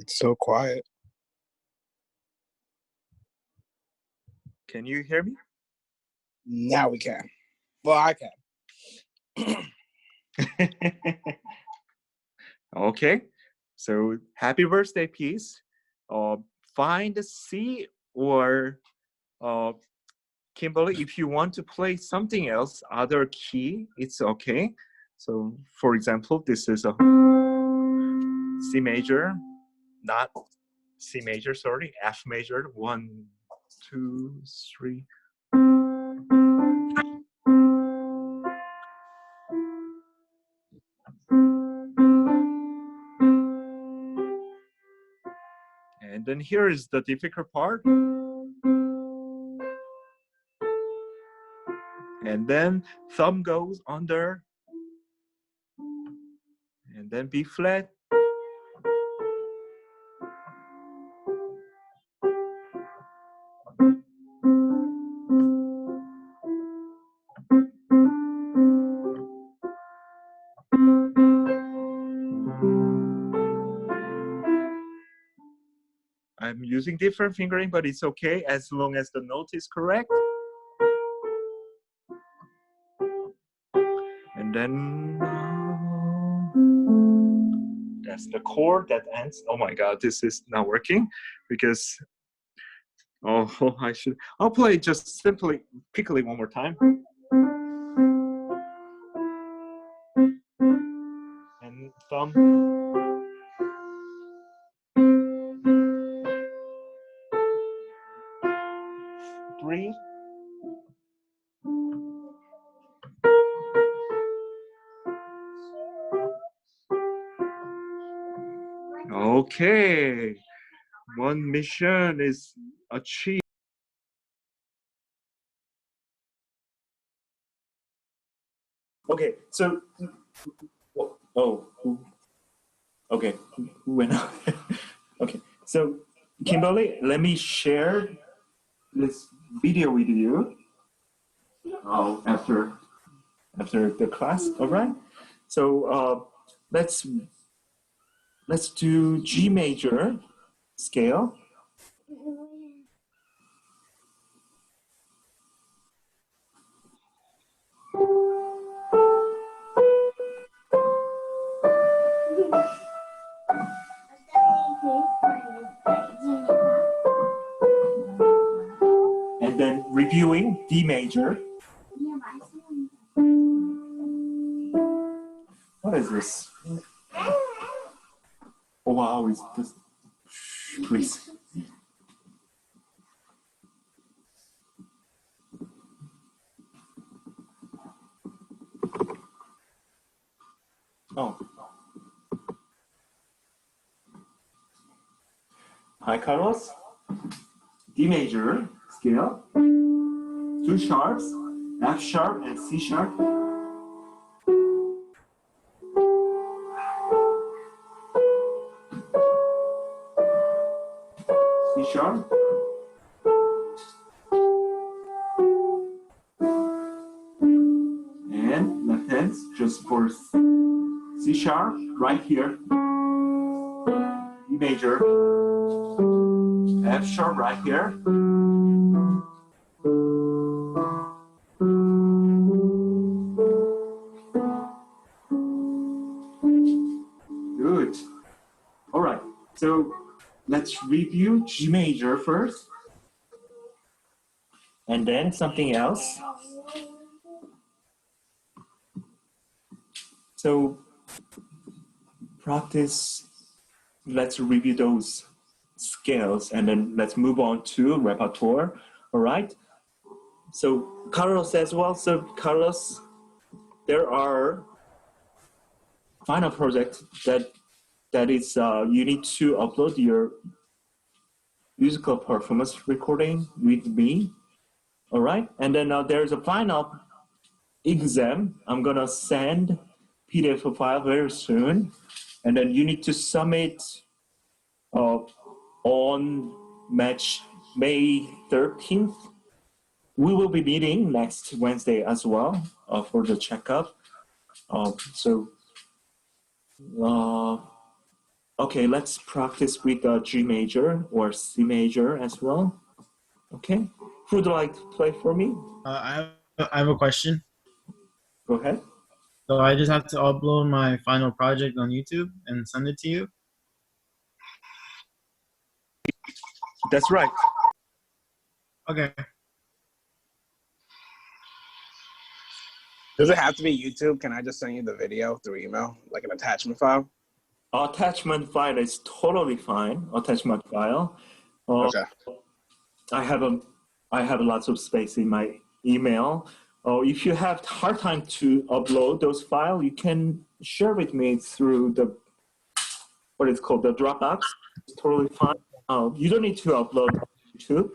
It's so quiet. Can you hear me? Now we can. Well, I can. Okay. So happy birthday, Peace. Find a C or Kimberly, if you want to play something else, other key, it's okay. So for example, this is a C major, not C major, sorry, F major, 1, 2, 3. And then here is the difficult part. And then thumb goes under. And then B flat. I'm using different fingering, but it's okay as long as the note is correct. And then that's the chord that ends. Oh my God, this is not working because, I'll play just simply, quickly one more time. And thumb. 3. Okay, one mission is achieved. Okay, so, okay, who went out? Okay, so Kimberly, let me share this video with you after the class, all right? So let's do G major scale. And then reviewing D major. What is this? Oh wow, is this? Please. Oh. Hi, Carlos. D major scale. 2 sharps, F sharp and C sharp. C sharp. And left hands just for C sharp right here. E major. F sharp right here. Good. All right. So let's review G major first. And then something else. So practice, let's review those scales and then let's move on to repertoire, all right? So Carlos as well, so Carlos, there are final projects that is, you need to upload your musical performance recording with me, all right? And then there's a final exam. I'm gonna send PDF file very soon. And then you need to submit on May 13th. We will be meeting next Wednesday as well for the checkup. Okay, let's practice with the G major or C major as well. Okay, who would like to play for me? I have a question. Go ahead. So I just have to upload my final project on YouTube and send it to you. That's right. Okay. Does it have to be YouTube? Can I just send you the video through email, like an attachment file? Attachment file is totally fine. Attachment file. Okay. I have lots of space in my email. If you have hard time to upload those files, you can share with me through the what is called the Dropbox. It's totally fine. You don't need to upload YouTube,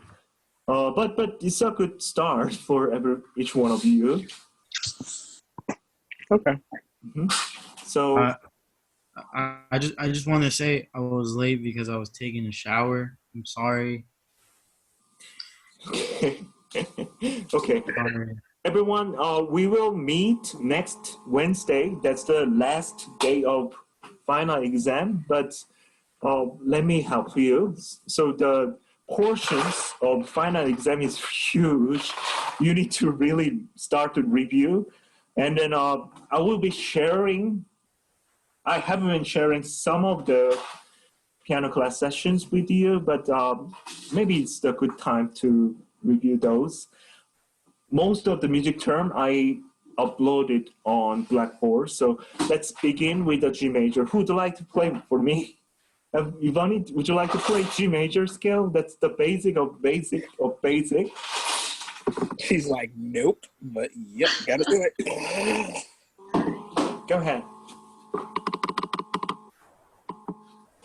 but it's a good start for each one of you. Okay. Mm-hmm. So I just want to say I was late because I was taking a shower. I'm sorry. okay. Sorry. Everyone, we will meet next Wednesday. That's the last day of final exam, but let me help you. So the portions of final exam is huge. You need to really start to review. And then I will be sharing, I have been sharing some of the piano class sessions with you, but maybe it's a good time to review those. Most of the music term I uploaded on Blackboard. So let's begin with the G major. Who would like to play for me? Ivani, would you like to play G major scale? That's the basic of basic of basic. She's like, nope, but yep, gotta do it. Go ahead.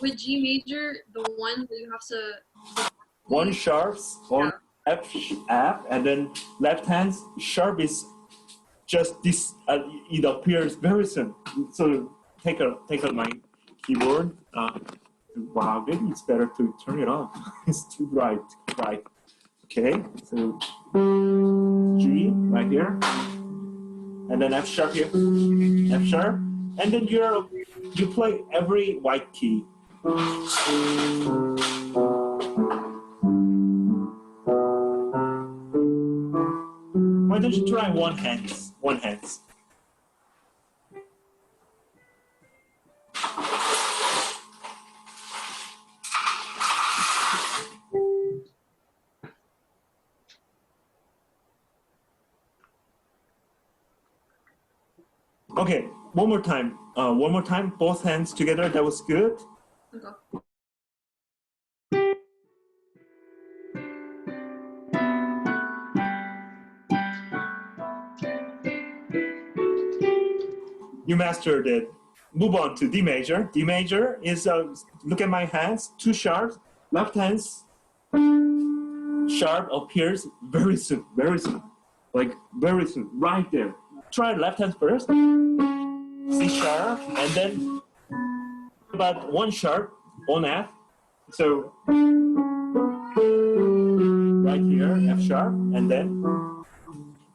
With G major, the one that you have to... One sharp on F, and then left hand sharp is just this. It appears very soon. So take a my keyboard. Wow, maybe it's better to turn it off. It's too bright. Right. Okay. So G right here, and then F sharp here. F sharp, and then you play every white key. Why don't you try one hands? One hands. Okay, one more time. One more time, both hands together. That was good. Okay. You mastered it. Move on to D major. D major is, look at my hands, two sharps. Left hands, sharp appears very soon, like very soon, right there. Try left hand first, C sharp, and then about one sharp on F. So right here, F sharp, and then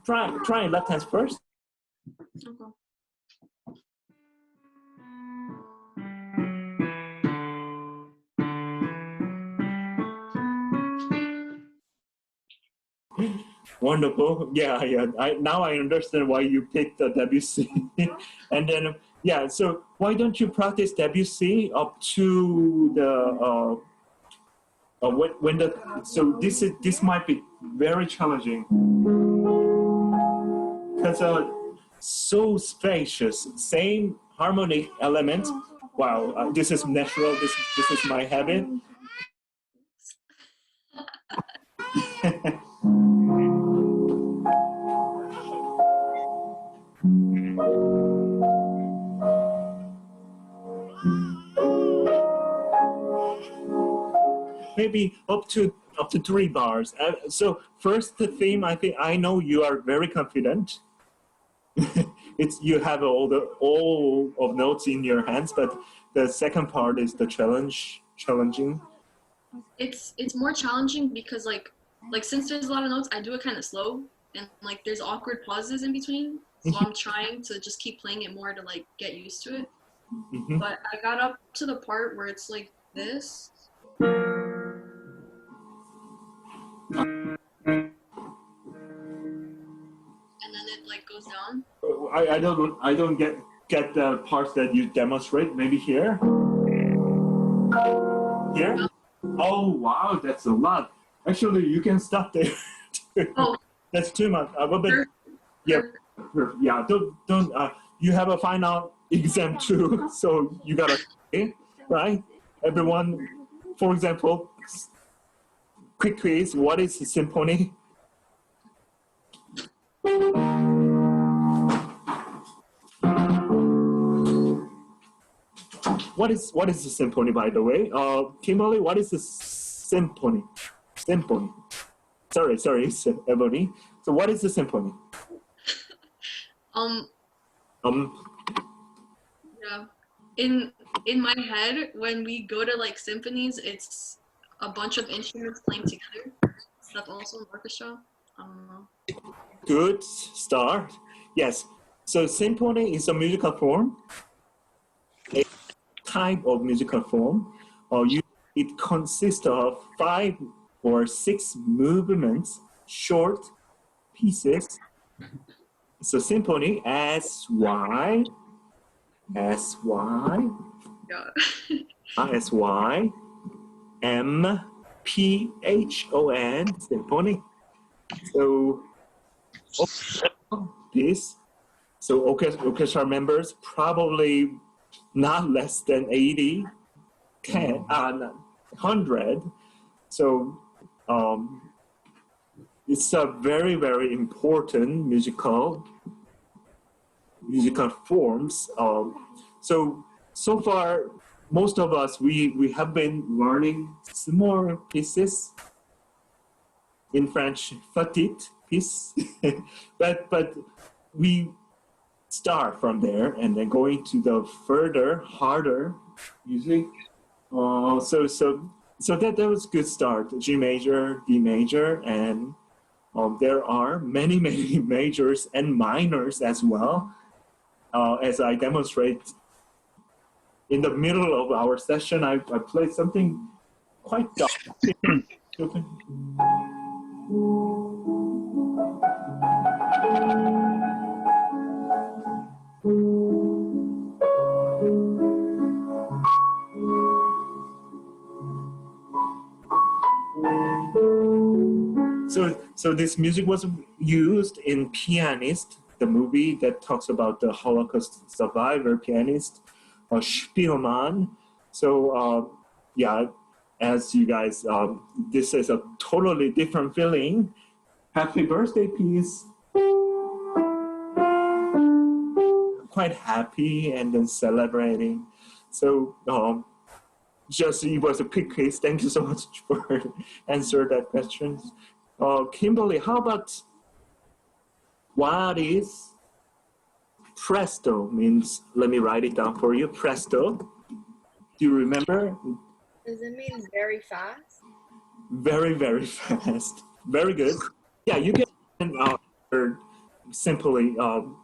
try left hand first. Okay. Wonderful. Yeah. Now I understand why you picked the WC. And then, yeah, so why don't you practice WC up to the, when the, so this might be very challenging. Because so spacious, same harmonic element. Wow, this is natural, this is my habit. Maybe up to 3 bars. So first the theme, I think I know you are very confident. It's you have all of notes in your hands, but the second part is the challenging. It's more challenging because like since there's a lot of notes, I do it kind of slow, and like there's awkward pauses in between. So I'm trying to just keep playing it more to like get used to it. Mhm. but I got up to the part where it's like this. And then it like goes down. I don't get the parts that you demonstrate. Maybe here. Here. Oh wow, that's a lot. Actually, you can stop there. Oh, That's too much. But perfect. yeah, yeah. Don't. You have a final exam too, so you gotta stay, right? Everyone. For example, quick quiz. What is a symphony? What is a symphony, by the way? Kimberly, what is a symphony? Symphony. Sorry, Ebony. So what is a symphony? Um, Um, yeah. In my head, when we go to like symphonies, it's a bunch of instruments playing together. Is that also an orchestra? I don't know. good start. Yes. So symphony is a musical form, a type of musical form. It consists of 5 or 6 movements, short pieces. So symphony, S-Y, S-Y, Yeah. S-Y, M-P-H-O-N, symphony. So this, so orchestra members probably not less than 80, 100. So it's a very, very important musical forms. So far, most of us, we have been learning small pieces in French, petite piece, but we start from there and then going to the further, harder music. So that was a good start. G major, D major, and there are many majors and minors as well. As I demonstrate in the middle of our session, I played something quite dark. So this music was used in Pianist, the movie that talks about the Holocaust survivor pianist, Spielmann. So yeah, as you guys, this is a totally different feeling. Happy birthday piece. Quite happy and then celebrating. So just it was a quick quiz. Thank you so much for answering that question. Kimberly, how about what is presto means? Let me write it down for you. Presto. Do you remember? Does it mean very fast? Very, very fast. Very good. Yeah, you can simply.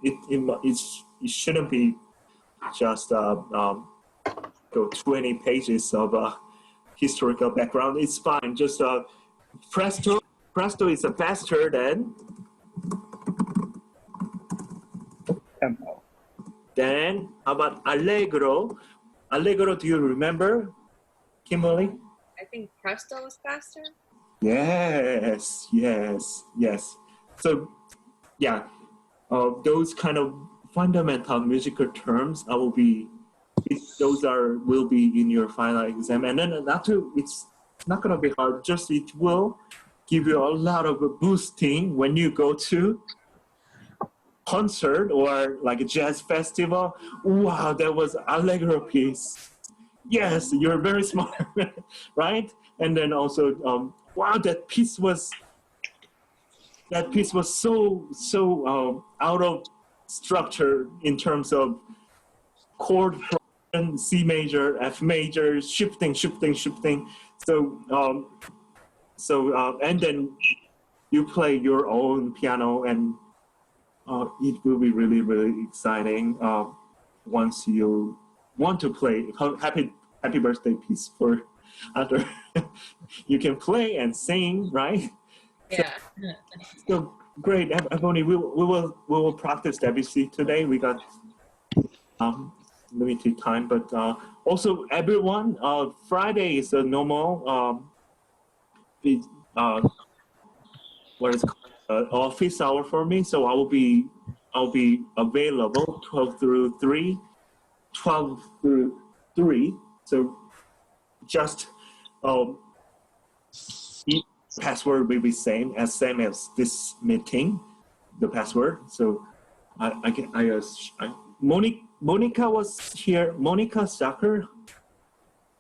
It shouldn't be just 20 pages of historical background. It's fine. Just presto. Presto is faster than Tempo. then. How about allegro? Allegro, do you remember, Kimberly? I think presto is faster. Yes. So, yeah, those kind of fundamental musical terms, will be in your final exam, and then it's not gonna be hard. Just it will give you a lot of boosting when you go to concert or like a jazz festival. Wow, that was allegro piece. Yes, you're very smart, right? And then also, wow, that piece was so out of structure in terms of chord progression, C major, F major, shifting. And then you play your own piano, and it will be really, really exciting once you want to play happy birthday piece for other, you can play and sing, right? Yeah. So great, Ebony. We will practice WC today. We got limited time, but also everyone. Friday is a normal what is it called? Office hour for me. So I'll be available 12 through 3. So just each password will be same as this meeting, the password. So Monica was here. Monica Zucker,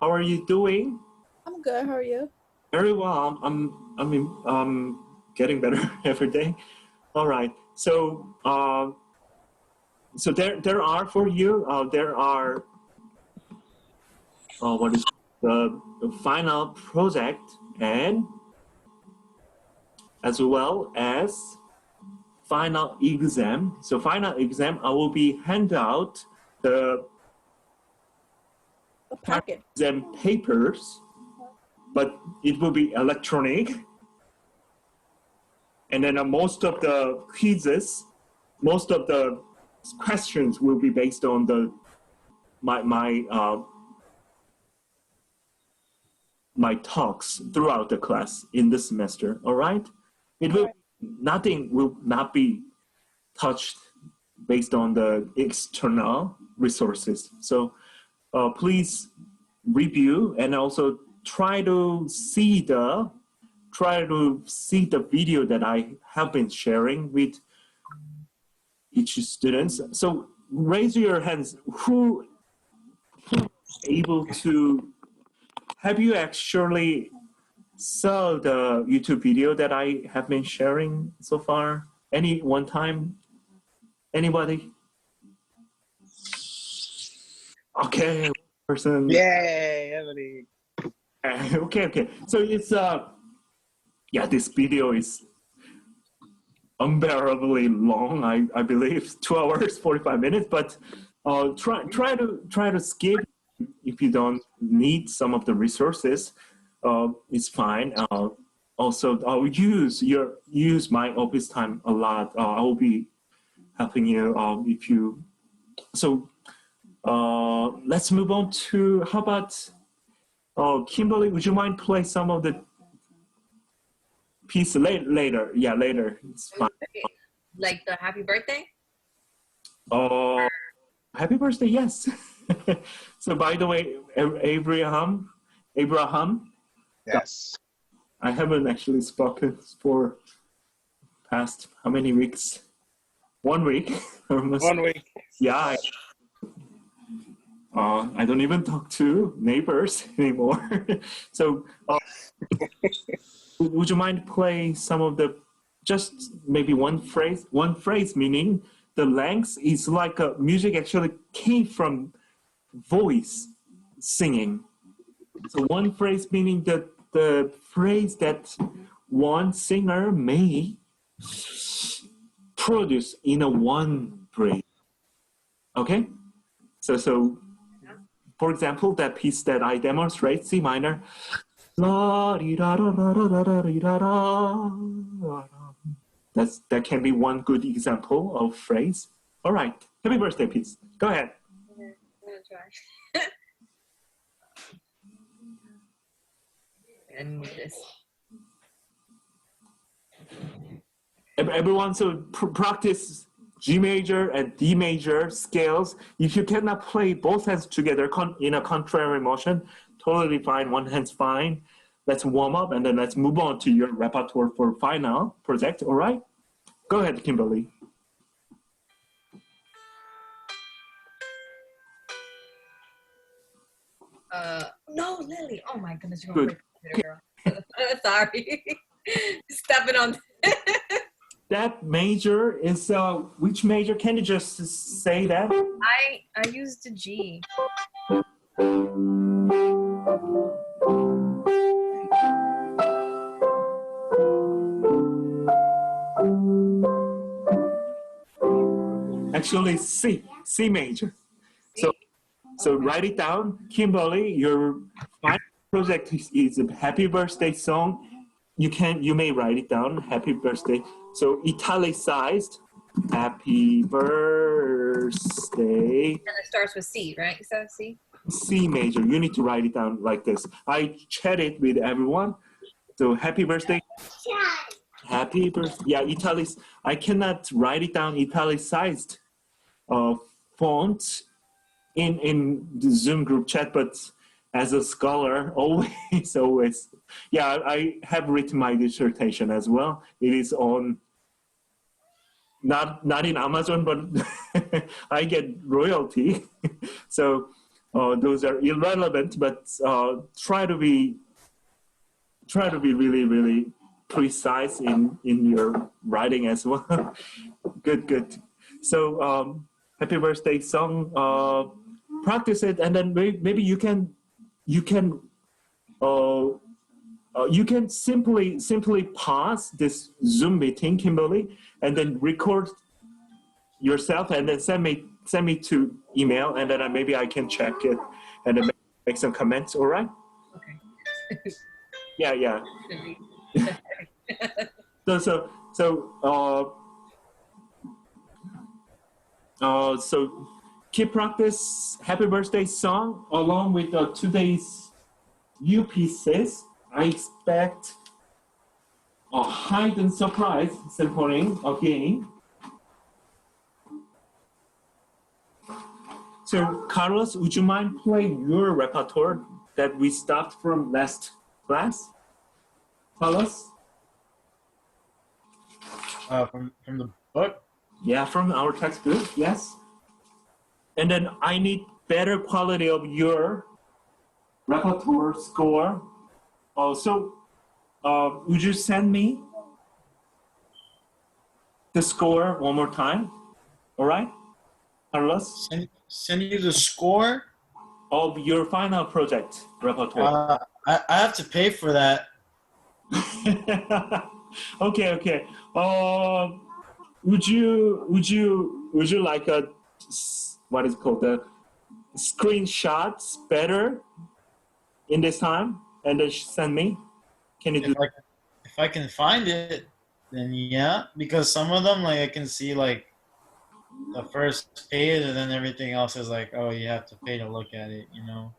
how are you doing? I'm good. How are you? Very well. I'm getting better every day. All right. So so there are for you. There are what is the final project, and as well as final exam. So final exam, I will be hand out the Packet. exam papers, but it will be electronic. And then most of the quizzes, most of the questions will be based on my talks throughout the class in this semester. All right, nothing will not be touched based on the external resources. So please review and also try to see the video that I have been sharing with each student. So raise your hands. Who is able to? Have you actually saw the YouTube video that I have been sharing so far? Any one time? Anybody? Okay, person. Yay, Ebony. Okay. So it's yeah, this video is unbearably long. I believe 2 hours 45 minutes. But try to skip if you don't need some of the resources. It's fine. Also, I'll use my office time a lot. I will be helping you if you. So let's move on to how about Kimberly? Would you mind play some of the piece later? Yeah, later. It's fine. Okay. Like the happy birthday? Happy birthday! Yes. So by the way, Abraham. Yes. I haven't actually spoken for past how many weeks? 1 week. Almost. 1 week. Yeah. I don't even talk to neighbors anymore. So would you mind play some of the, just maybe one phrase meaning the length is like a music actually came from voice singing. So one phrase meaning that the phrase that one singer may produce in a one phrase. Okay? So for example, that piece that I demonstrate, C minor, that can be one good example of phrase. All right, happy birthday piece. Go ahead. Okay, I'm gonna try. And move this. Everyone, so practice G major and D major scales. If you cannot play both hands together in a contrary motion, totally fine. One hand's fine. Let's warm up and then let's move on to your repertoire for final project. All right? Go ahead, Kimberly. No, Lily. Oh my goodness, you're Good. going girl. Sorry. Stepping on. That major is which major? Can you just say that? I used the G. Actually, C major. So So Okay. write it down. Kimberly, your final project is a happy birthday song. You may write it down, happy birthday. So italicized, happy birthday, And it starts with C, right? Is that C? C major. You need to write it down like this. I chatted with everyone. So happy birthday. Happy birthday. Yeah, italic. I cannot write it down italicized font in the Zoom group chat, but as a scholar, always. Yeah, I have written my dissertation as well. It is on not in Amazon, but I get royalty. So those are irrelevant, but try to be really precise in your writing as well. Good. So happy birthday song. Practice it, and then maybe you can simply pause this Zoom meeting, Kimberly, and then record yourself, and then send me to email, and then maybe I can check it and then make some comments. All right? Okay. Yeah. So keep practice happy birthday song along with today's new pieces. I expect a hidden surprise symphony again. So Carlos, would you mind playing your repertoire that we stopped from last class? Carlos? From the book. Yeah, from our textbook, yes. And then I need better quality of your repertoire score. Also, would you send me the score one more time? All right, Carlos? Send you the score. Of your final project repertoire. I have to pay for that. Okay. Would you like a what is it called, the screenshots better in this time and then send me? Can you do? If I can find it, then yeah. Because some of them, like I can see like the first page, and then everything else is like, oh, you have to pay to look at it. You know.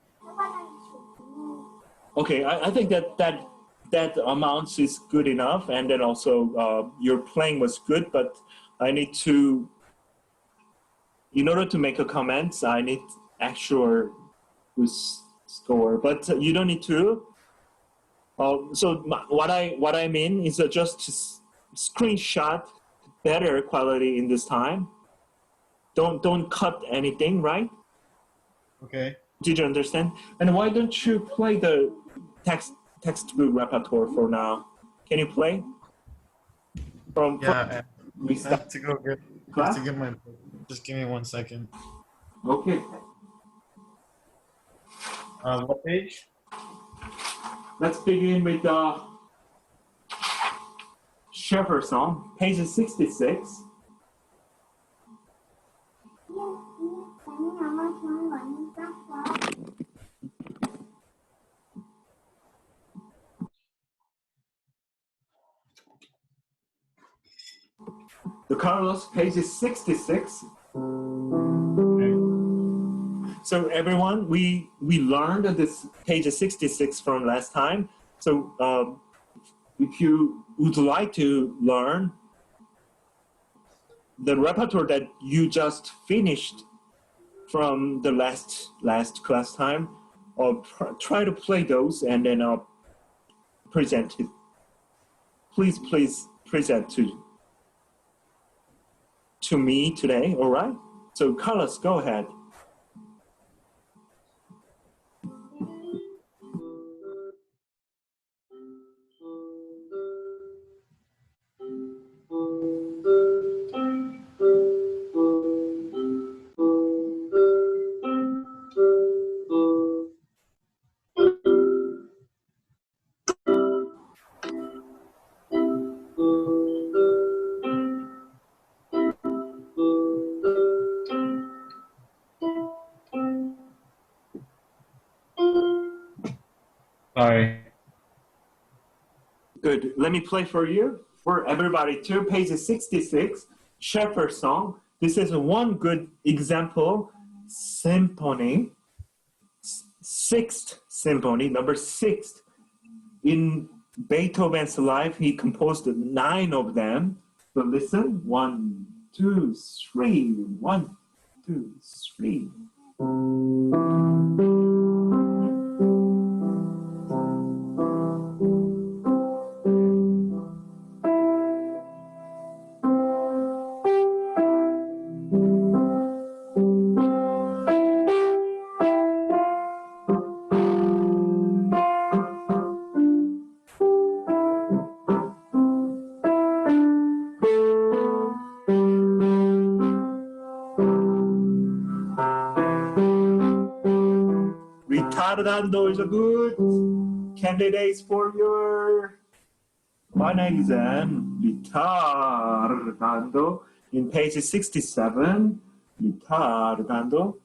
Okay, I think that amount is good enough, and then also your playing was good, but I need to, in order to make a comment, I need actual score, but you don't need to. So what I mean is just screenshot better quality in this time. Don't cut anything, right? Okay. Did you understand? And why don't you play the textbook repertoire for now? Can you play? From Yeah, we I start have to go get. I have class? to get my book. Just give me 1 second. Okay. What page? Let's begin with the Shepherd song, page 66. The Carlos, page 66. So everyone, we learned this page 66 from last time. So if you would like to learn the repertoire that you just finished from the last class time, try to play those and then present it. Please present to me today, all right? So Carlos, go ahead. Sorry. Good. Let me play for you, for everybody too. Page 66, Shepherd Song. This is one good example. Symphony, sixth symphony, number 6. In Beethoven's life, he composed 9 of them. So listen, 1, 2, 3, 1, 2, 3. Retardando is a good candidate for your final exam. Retardando in page 67. Retardando,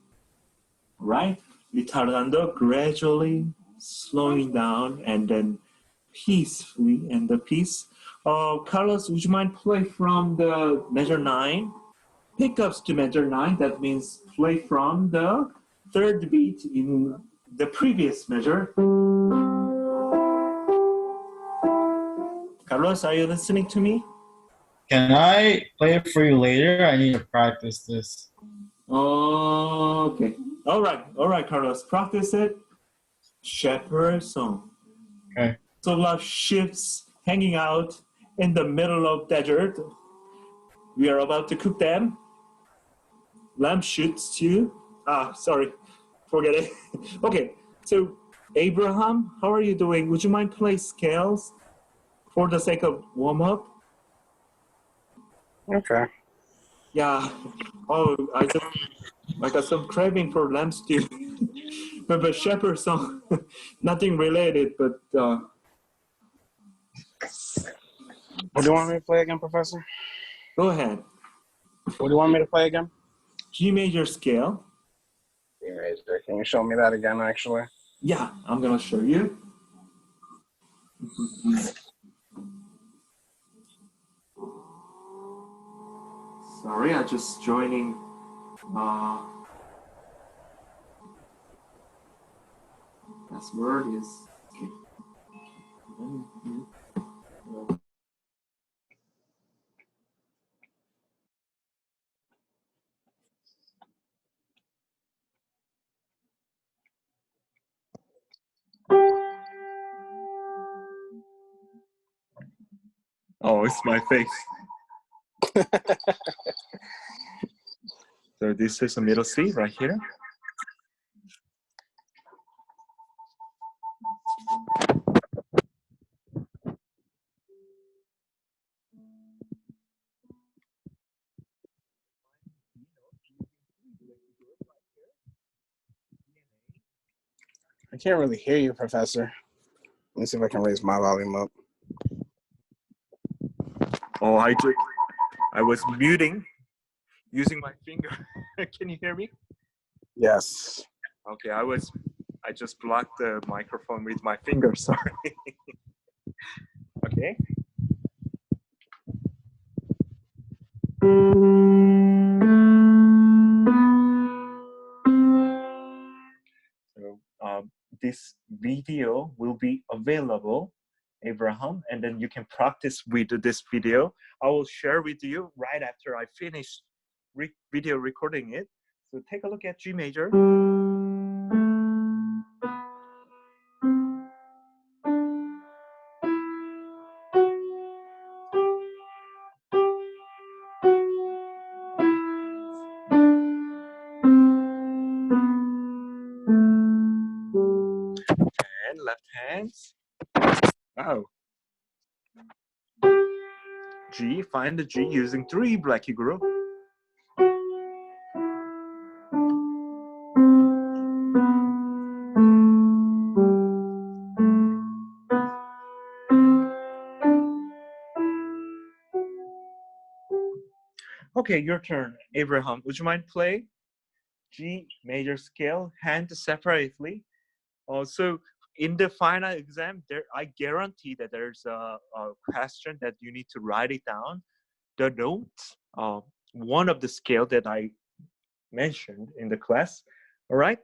right? Retardando, gradually slowing down and then peacefully and the peace. Carlos, would you mind play from the measure 9? Pickups to measure 9, that means play from the 3rd beat in the previous measure. Carlos, are you listening to me? Can I play it for you later? I need to practice this. Okay. All right, Carlos. Practice it. Shepherd song. Okay. So love ships hanging out in the middle of desert. We are about to cook them. Lamb shoots too. Sorry. Forget it. Okay. So Abraham, how are you doing? Would you mind play scales for the sake of warm up? Okay. Yeah. Oh, I got some craving for lamb stew. but shepherd song, nothing related. But What do you want me to play again, Professor? go ahead. What do you want me to play again? G major scale. G major. Can you show me that again, actually? Yeah, I'm gonna show you. Sorry, I just joining. Password is. Okay. Oh, it's my face. So this is a middle C right here. I can't really hear you, Professor. Let me see if I can raise my volume up. Oh, I was muting using my finger. Can you hear me? Yes. Okay, I just blocked the microphone with my finger, sorry. Okay. So this video will be available, Abraham, and then you can practice with this video. I will share with you right after I finish video recording it. So take a look at G major. And left hands. Oh. G, find the G using 3 Blackie group. Okay, your turn, Abraham. Would you mind play G major scale, hand separately? So in the final exam, I guarantee that there's a question that you need to write it down. The notes, one of the scale that I mentioned in the class. All right,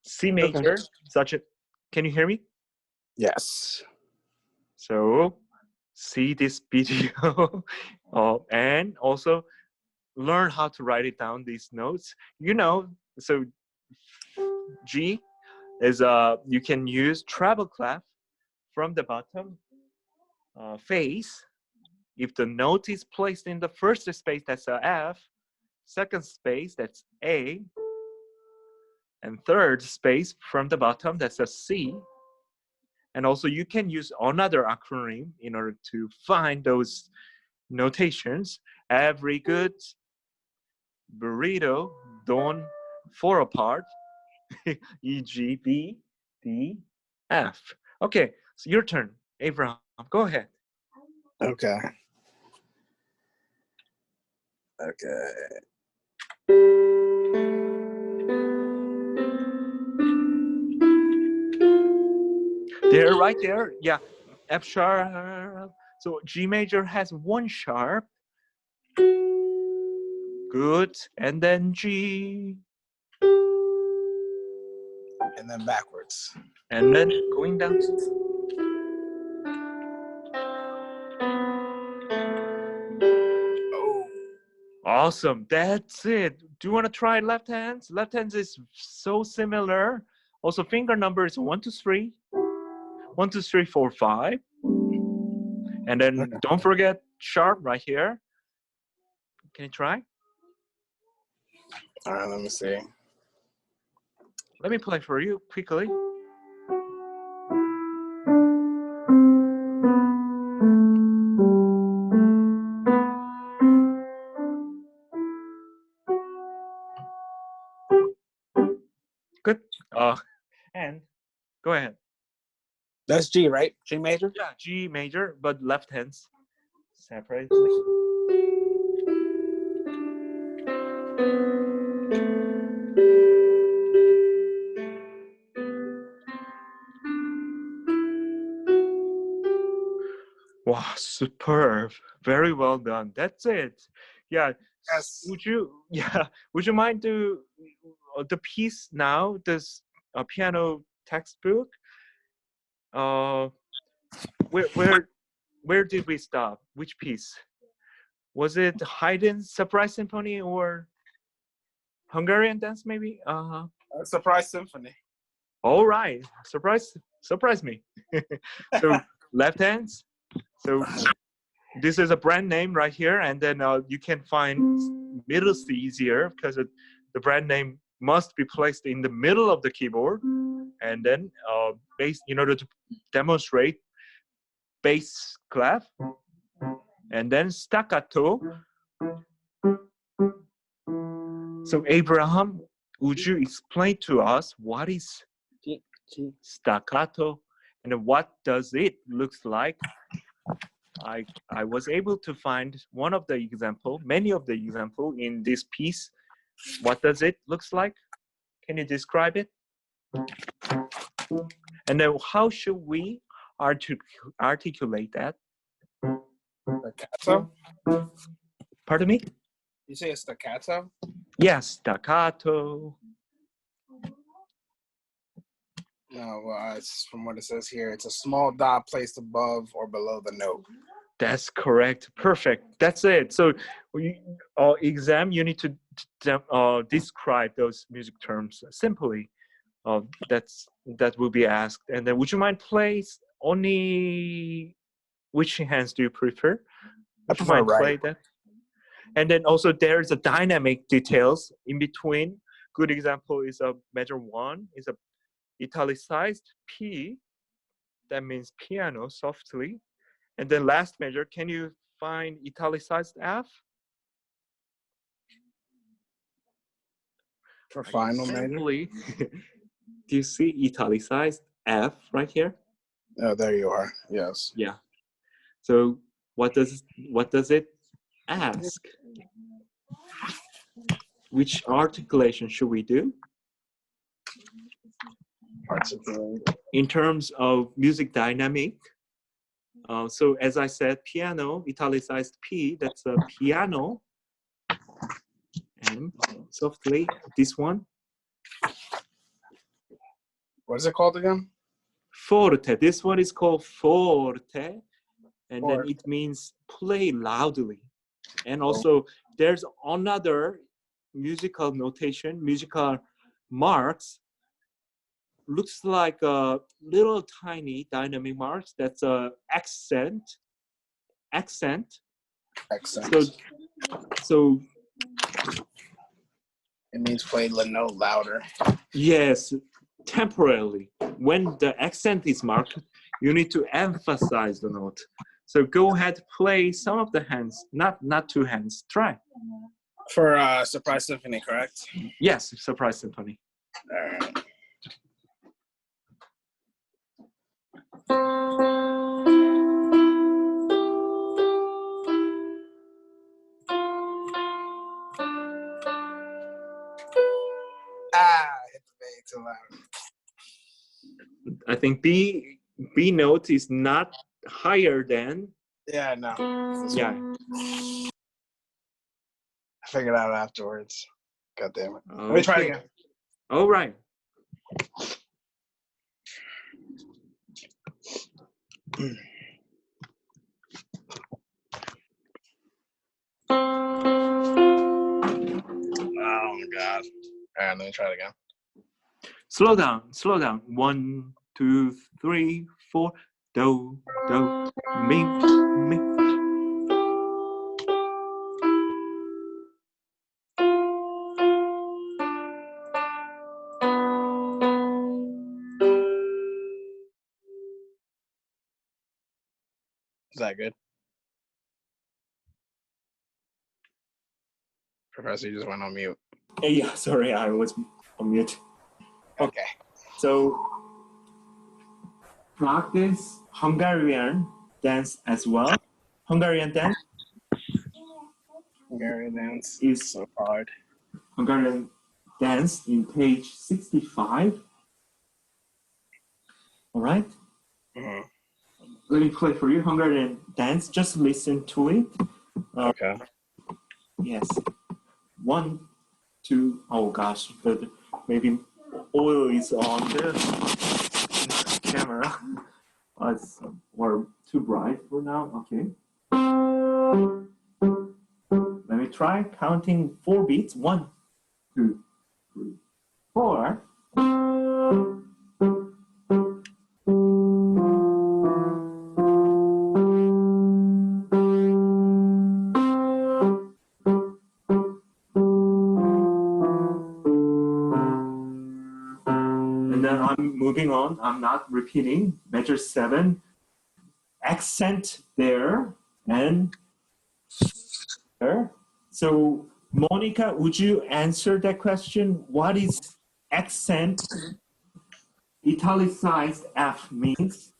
C major, such a. Can you hear me? Yes. So see this video, and also learn how to write it down. These notes, So G is you can use treble clef from the bottom face. If the note is placed in the first space, that's a F. Second space, that's A. And third space from the bottom, that's a C. And also you can use another acronym in order to find those notations. Every good burrito don't fall apart. E.g. B, D, F. Okay, so your turn, Abraham. Go ahead. Okay. Okay. There, right there. Yeah, F sharp. So G major has one sharp. Good. And then G. And then backwards. And then going down. Oh. Awesome. That's it. Do you want to try left hands? Left hands is so similar. Also, finger number is 1, 2, 3. 1, 2, 3, 4, 5. And then don't forget sharp right here. Can you try? All right, let me see. Let me play for you quickly. Good. And go ahead. That's G, right? G major? Yeah, G major, but left hands separately. Wow, superb. Very well done. That's it. Yeah. Yes. Would you mind to the piece now, this piano textbook? Where did we stop? Which piece? Was it Haydn's Surprise Symphony or Hungarian dance maybe? Surprise Symphony. All right. Surprise me. So left hands. So this is a brand name right here, and then you can find middle C easier because the brand name must be placed in the middle of the keyboard, and then in order to demonstrate bass clef, and then staccato. So Abraham, would you explain to us what is staccato and what does it looks like? I was able to find many of the example in this piece. What does it looks like? Can you describe it? And then how should we articulate that? Staccato? Pardon me? You say it's staccato? Yes, staccato. No, it's from what it says here. It's a small dot placed above or below the note. That's correct. Perfect. That's it. So, exam, you need to describe those music terms simply. That will be asked. And then, would you mind place only? Which hands do you prefer? I prefer right. Play that? And then also there's a dynamic details in between. Good example is a measure 1 is a italicized P. That means piano softly. And then last measure, can you find italicized F? For final measure? Do you see italicized F right here? Oh, there you are. Yes. Yeah. So what does it ask? Which articulation should we do? Articulate. in terms of music dynamic. So as I said, piano, italicized P, that's a piano. And softly, this one, What is it called again? forte. This one is called forte. And then Forte. it means play loudly. And also there's another musical notation, musical marks. Looks like a little tiny dynamic marks. That's a accent. Accent. So It means play the note louder. yes, temporarily. When the accent is marked, you need to emphasize the note. So go ahead, play some of the hands, not two hands. Try. For Surprise Symphony, correct? Yes, surprise symphony. All right. Hit the bass too loud. I think B note is not higher than. Yeah, no. Yeah. I figured out afterwards. God damn it. Let me try it again. All right. Oh my god. All right, let me try it again. Slow down. 1, 2, 3, 4. Do, mi, mi. Is that good? Professor, you just went on mute. Yeah, sorry, I was on mute. Okay. So practice Hungarian dance as well. Hungarian dance Hungarian dance is so hard. Hungarian dance in page 65. All right. Mhm. Let me play for you Hungarian dance. Just listen to it. Okay. Yes. 1, 2. Oh gosh, but maybe oil is on the camera. It's or too bright for now. Okay. Let me try counting 4 beats. 1, 2, 3, 4. And then I'm moving on. I'm not repeating. Measure 7. Accent there and there. So, Monica, would you answer that question? What is accent? Italicized F means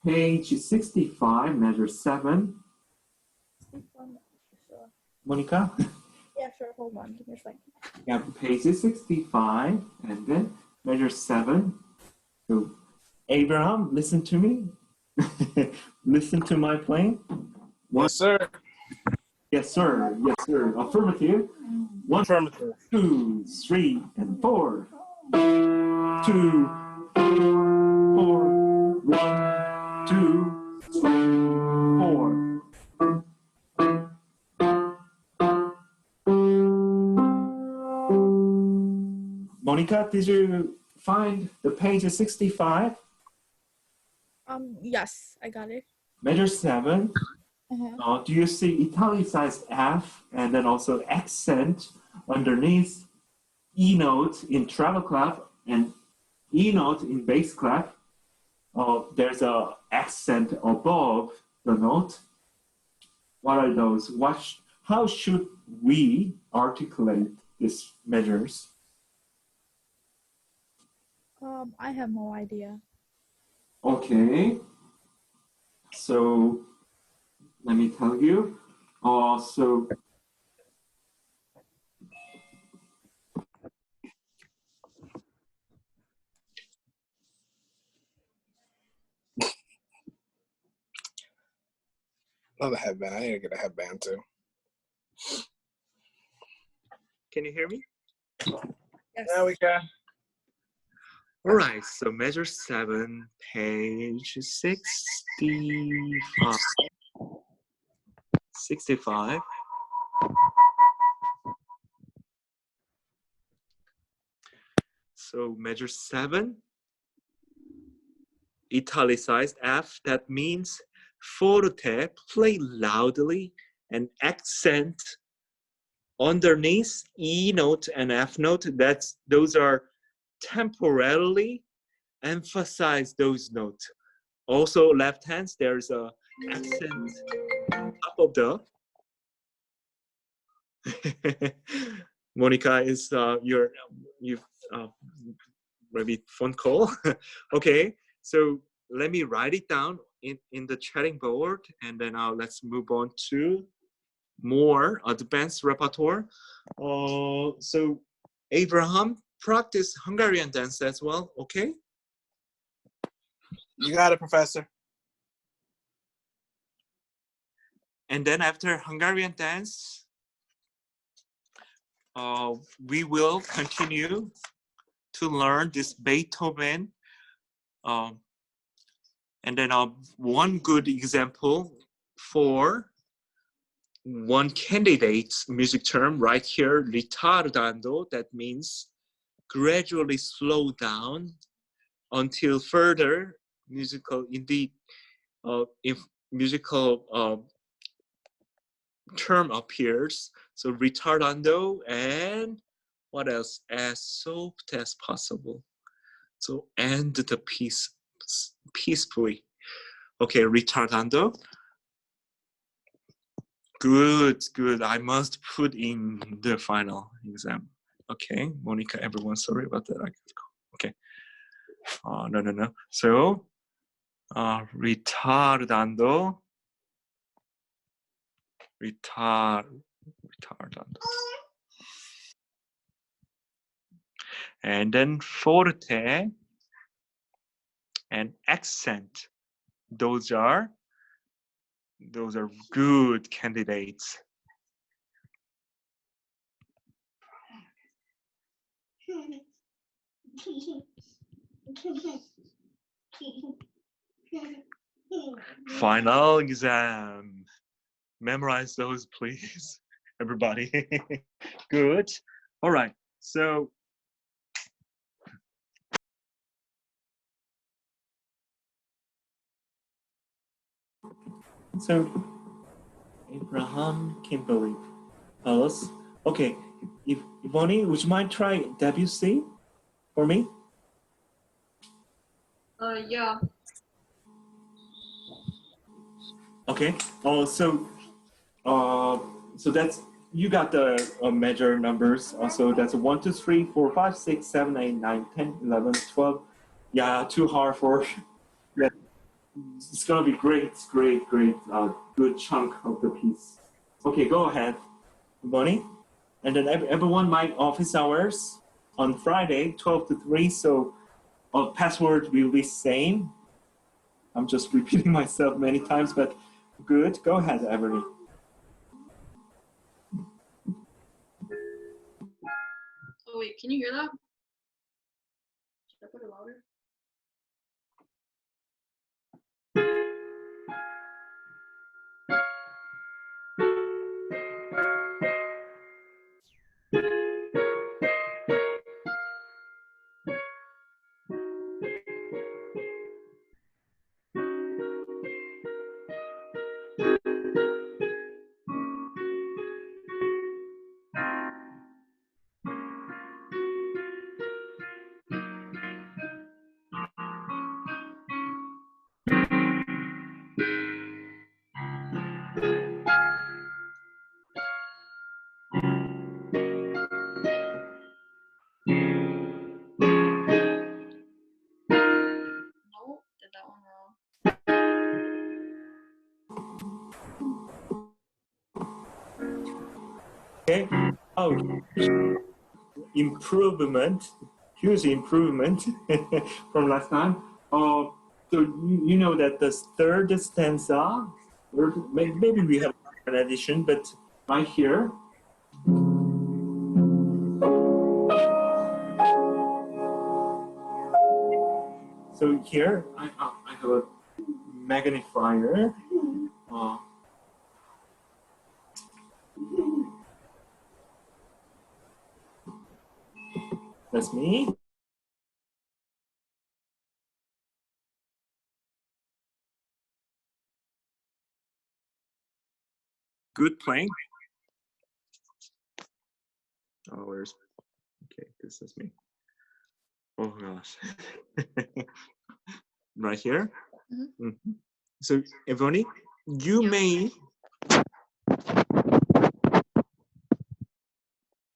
page 65, measure 7. Sure. Monica? Yeah, sure. Hold on. Give me a second. Yeah, page 65 and then measure 7. So, Abraham, listen to me. Listen to my playing. Yes, sir. Yes, sir. Yes, sir. Affirmative. 1, Affirmative. 2, 3, and 4. 2, 4. 1, 2, 3, 4. Monica, did you find the page 65? Yes, I got it. Measure 7. Uh-huh. Do you see italicized F and then also accent underneath E note in treble clef and E note in bass clef? There's a accent above the note. What are those? How should we articulate these measures? I have no idea. Okay. So let me tell you. So Love a headband. I need to get a headband too. Can you hear me? Yes. Yeah, we can. All right, so measure 7, page 65. 65. So measure 7, italicized F, that means forte, play loudly, and accent underneath E note and F note. Those are temporarily emphasize those notes. Also left hands, there's a accent top of the Monica is you've maybe phone call. Okay, so let me write it down in the chatting board, and then let's move on to more advanced repertoire. So Abraham, practice Hungarian dance as well, okay? You got it, Professor. And then after Hungarian dance, we will continue to learn this Beethoven. And then one good example for one candidate's music term right here, ritardando, that means gradually slow down until further musical, indeed, if musical term appears. So retardando, and what else? As soft as possible. So end the piece peacefully. Okay, retardando. Good, good. I must put in the final exam. Okay, Monica, everyone, sorry about that. Okay. No. So, retardando. Retardando. And then forte and accent. Those are good candidates. Final exam. Memorize those, please, everybody. Good. All right. So Abraham Kimberly, Alice. Okay, Ivoni, would you mind trying Debussy for me? Yeah. Okay. So that's, you got the measure numbers. Also, that's 1, 2, 3, 4, 5, 6, 7, 8, 9, 10, 11, 12. Yeah, too hard for. Yeah, it's gonna be great. Good chunk of the piece. Okay, go ahead, Bonnie. And then everyone, my office hours on Friday, 12 to 3. So password will be same. I'm just repeating myself many times, but good. Go ahead, Everly. Oh wait, can you hear that? Should I put it louder? No, did that one wrong. Okay. Oh, improvement, huge improvement from last time. So you know that the third stanza Or maybe we have an addition, but right here. So here I have a magnifier. That's me. Good playing. Oh, where's, okay, this is me. Oh gosh. Right here. Mm-hmm. Mm-hmm. So Evony, you may,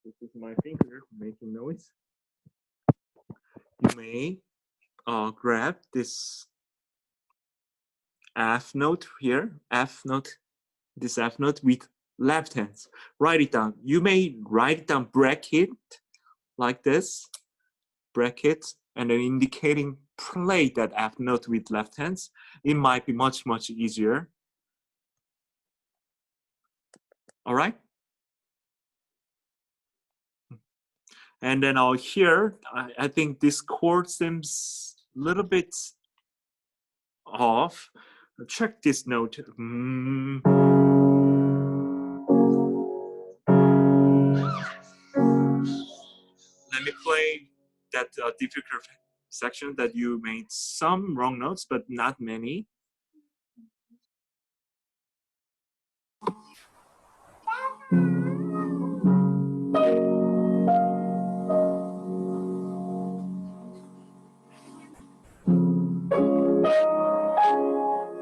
this is my finger making noise. You may grab this F note here, F note, this F note with left hands. Write it down. You may write it down, bracket like this, bracket, and then indicating play that F note with left hands. It might be much, much easier. All right. And then here, I think this chord seems a little bit off. Check this note. Let me play that difficult section that you made some wrong notes, but not many.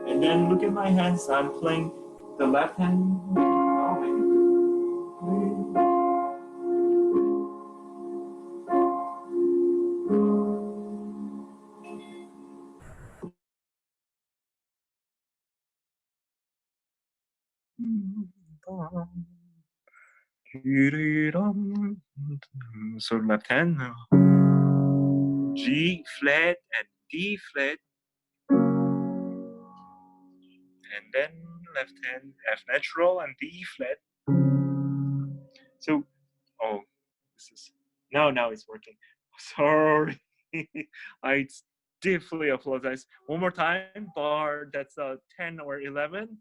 And then look at my hands. I'm playing the left hand. So left hand, G flat and D flat, and then left hand F natural and D flat. So, oh, this is now it's working. Sorry, I deeply apologize. One more time, bar that's 10 or 11.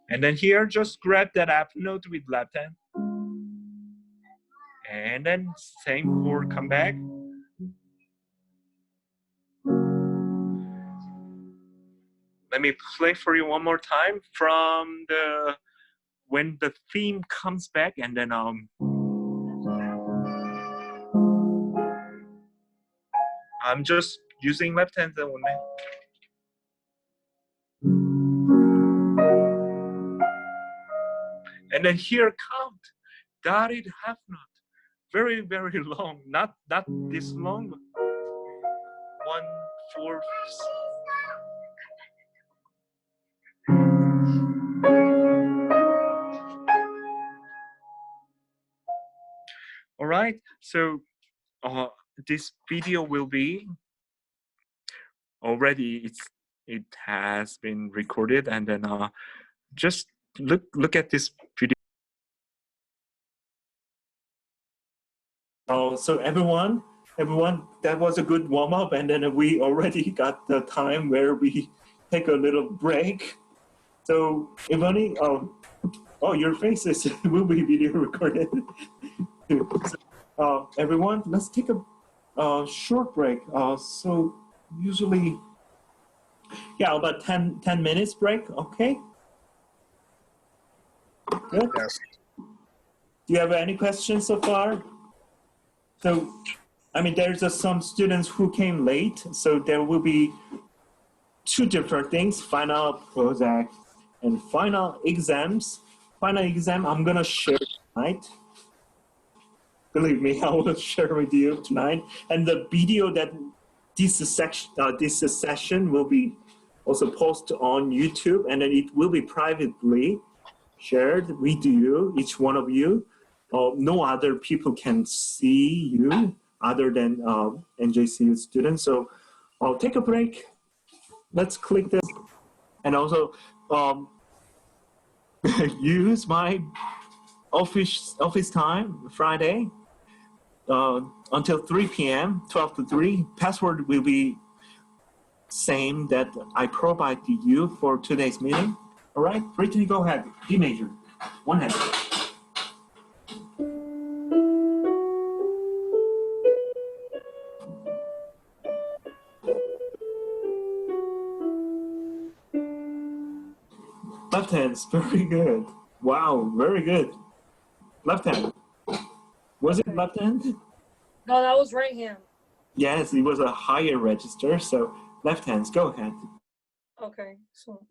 And then here, just grab that F note with left hand. And then same chord, come back. Let me play for you one more time from when the theme comes back, and then I'm just using left hand only. And then here count, dotted half note, very, very long, not this long. 1, 4, 6. All right, so this video will be already, it has been recorded, and then just look at this video. So everyone, that was a good warm up, and then we already got the time where we take a little break. So Ivani, oh, your faces will be video recorded. So, everyone, let's take a short break. So usually, yeah, about 10 minutes break. Okay. Good. Yes. Do you have any questions so far? So, I mean, there's some students who came late, so there will be 2 different things: final project and final exams. Final exam, I'm gonna share tonight. Believe me, I will share with you tonight. And the video that this session will be also posted on YouTube, and then it will be privately shared with you, each one of you. no other people can see you other than NJCU students. So I'll take a break. Let's click this. And also use my office time, Friday, until 3 p.m., 12 to 3. Password will be same that I provide to you for today's meeting. All right, Brittany, go ahead. D major, one hand. Left hands, very good. Wow, very good. Left hand. Was it left hand? No, that was right hand. Yes, it was a higher register, so left hands, go ahead. Okay, so.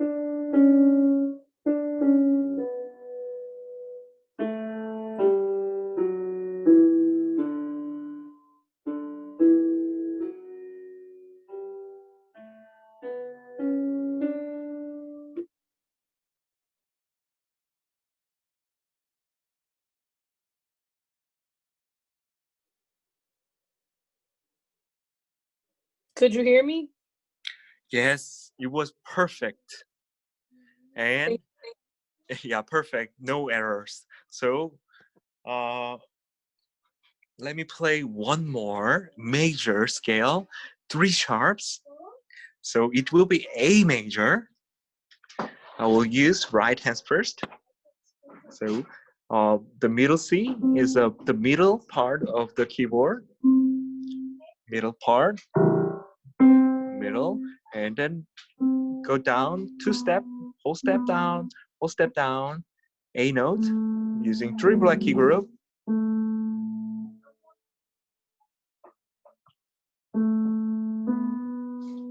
Could you hear me? Yes, it was perfect. And yeah, perfect, no errors. So let me play one more major scale, 3 sharps. So it will be A major. I will use right hands first. So the middle C is the middle part of the keyboard. Middle part, middle, and then go down 2 step, whole step down, whole step down, A note, using 3 black key group.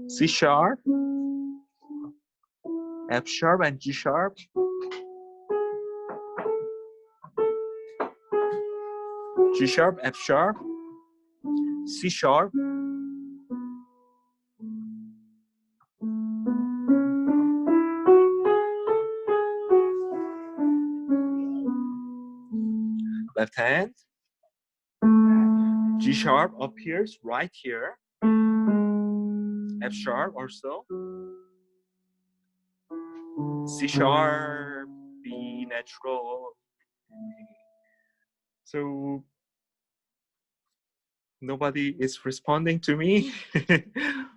C sharp, F sharp, and G sharp. G sharp, F sharp, C sharp, left hand, G sharp appears right here, F sharp also, C sharp, B natural. So nobody is responding to me,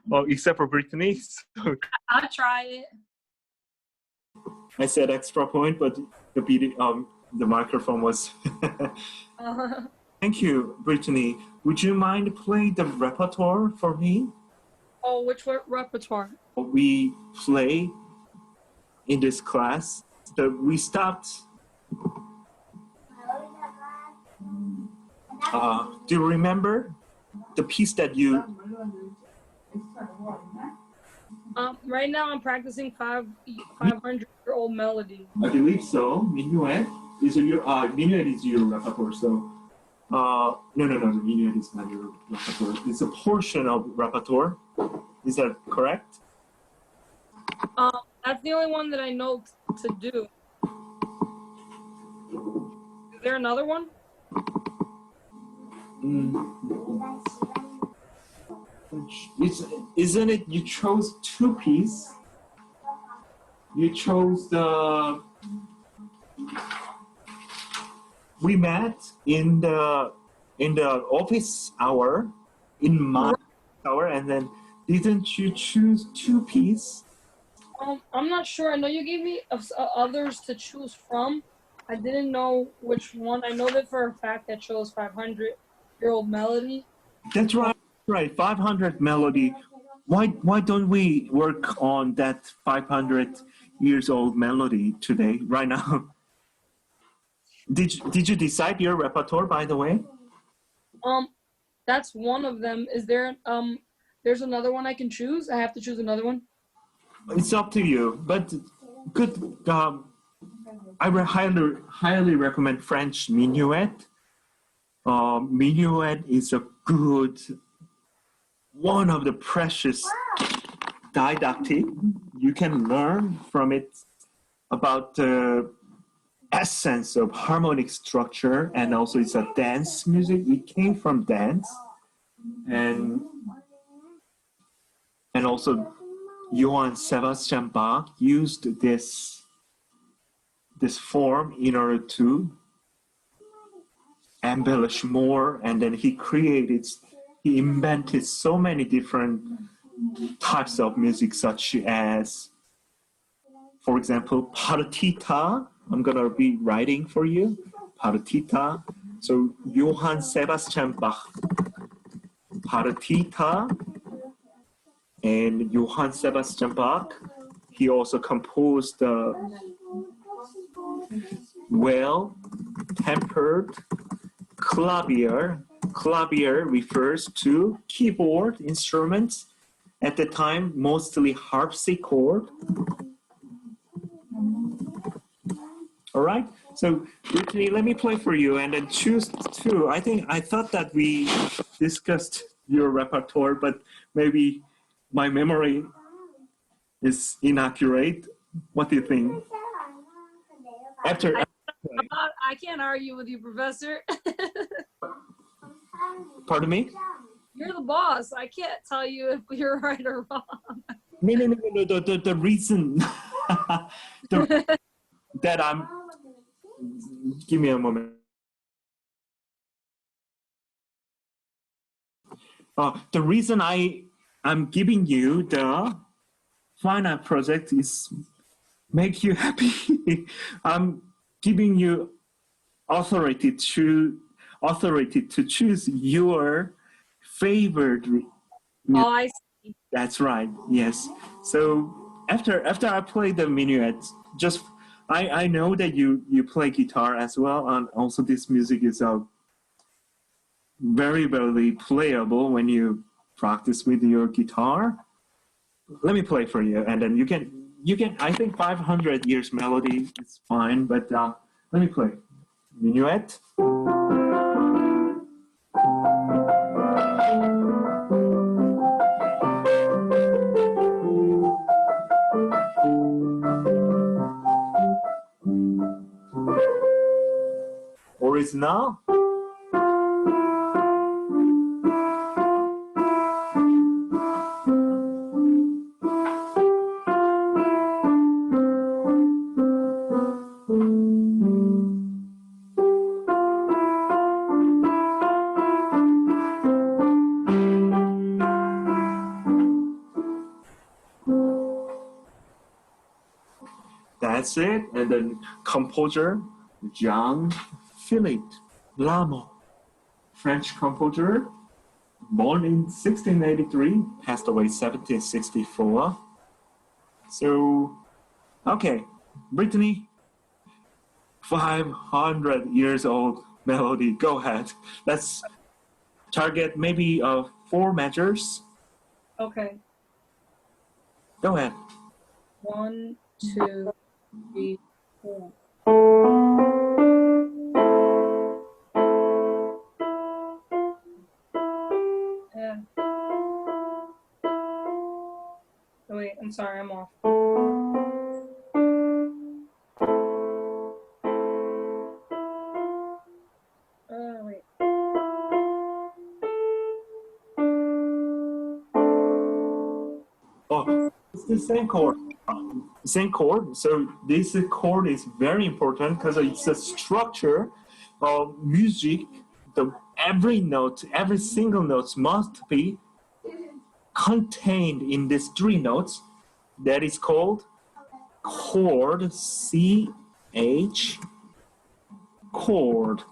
well, except for Brittany. So I'll try it. I said extra point, but the microphone was. Thank you, Brittany. Would you mind playing the repertoire for me? Oh, which repertoire? We play in this class. We stopped. Do you remember the piece that you? Right now I'm practicing 500-year-old melody. I believe so. Minuet is your minuet is your repertoire. So no, minuet is not your repertoire. It's a portion of repertoire. Is that correct? That's the only one that I know to do. Is there another one? Isn't it you chose 2 pieces? You chose the. We met in the office hour, in my hour, and then didn't you choose 2 pieces? I'm not sure. I know you gave me others to choose from. I didn't know which one. I know that for a fact I chose 500-year-old melody. That's right. Right, 500 melody. Why don't we work on that 500 years old melody today, right now? Did you decide your repertoire, by the way? That's one of them. Is there there's another one I can choose? I have to choose another one? It's up to you, but good. I highly recommend French minuet. Minuet is a good, one of the precious didactic. You can learn from it about essence of harmonic structure, and also it's a dance music. It came from dance, and also Johann Sebastian Bach used this form in order to embellish more, and then he invented so many different types of music, such as, for example, partita. I'm gonna be writing for you, partita. So Johann Sebastian Bach, partita, and Johann Sebastian Bach. He also composed well-tempered clavier. Clavier refers to keyboard instruments. At the time, mostly harpsichord. All right. So, Brittany, let me play for you and then choose two. I thought that we discussed your repertoire, but maybe my memory is inaccurate. What do you think? I can't argue with you, Professor. Pardon me? You're the boss. I can't tell you if you're right or wrong. No. The reason that I'm. Give me a moment. The reason I'm giving you the final project is make you happy. I'm giving you authority to choose your favorite. Oh, I see. That's right. Yes. So after I play the minuet, just I know that you play guitar as well, and also this music is very playable when you practice with your guitar. Let me play for you, and then you can. I think 500 years melody is fine, but let me play minuet. Original. That's it. And then composer Jean-Philippe Rameau, French composer, born in 1683, passed away 1764. So, okay, Brittany, 500 years old melody. Go ahead. Let's target maybe 4 measures. Okay. Go ahead. 1, 2, 3, 4. Yeah. Oh, wait, I'm sorry, I'm off. Wait. Oh, it's the same chord. Same chord. So this chord is very important because it's a structure of music. Every single note must be contained in these 3 notes. That is called chord. C-H. Chord.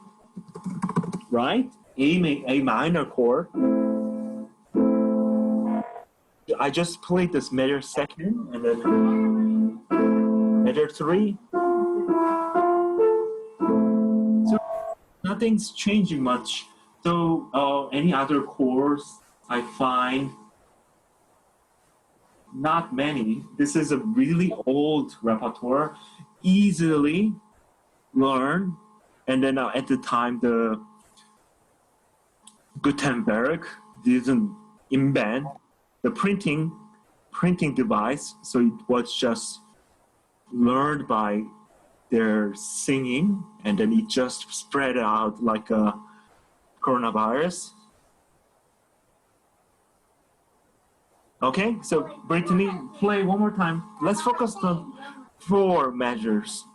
Right? A minor chord. I just played this measure second and then measure 3. So nothing's changing much. So any other chords I find not many. This is a really old repertoire, easily learned. And then at the time, the Gutenberg didn't invent the printing device, so it was just learned by they're singing, and then it just spread out like a coronavirus. Okay, so Brittany, play one more time. Let's focus on 4 measures.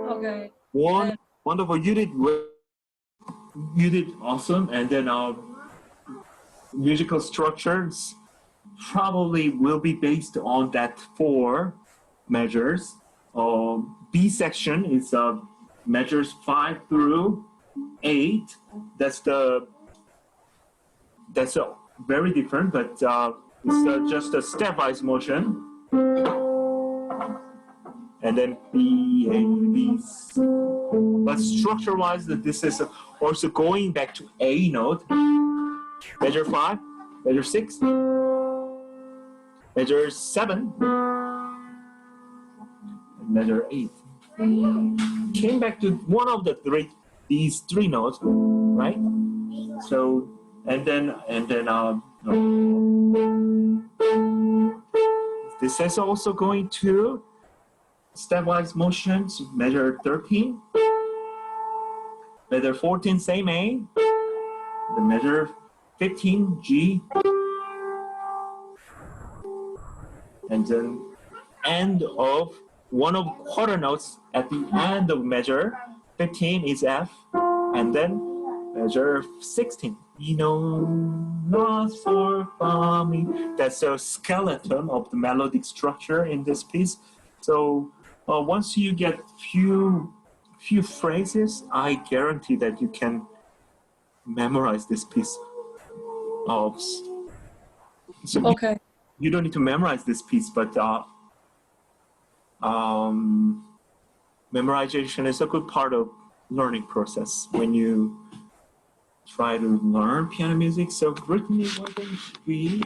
Okay. Wonderful. You did awesome. And then musical structures probably will be based on that 4 measures. B section is measures 5 through 8. That's very different, but it's just a stepwise motion. And then B, A, B, C. But structure-wise, this is also going back to A note. Measure 5, measure 6, measure 7, and measure 8. Came back to one of these 3 notes, right? So, and then this is also going to stepwise motions, measure 13, measure 14, same A, the measure 15, G, and then end of one of quarter notes at the end of measure 15 is F, and then measure 16. Not for me. That's a skeleton of the melodic structure in this piece. So once you get few phrases, I guarantee that you can memorize this piece of. So Okay. You don't need to memorize this piece, but memorization is a good part of learning process when you try to learn piano music. So Brittany, why don't we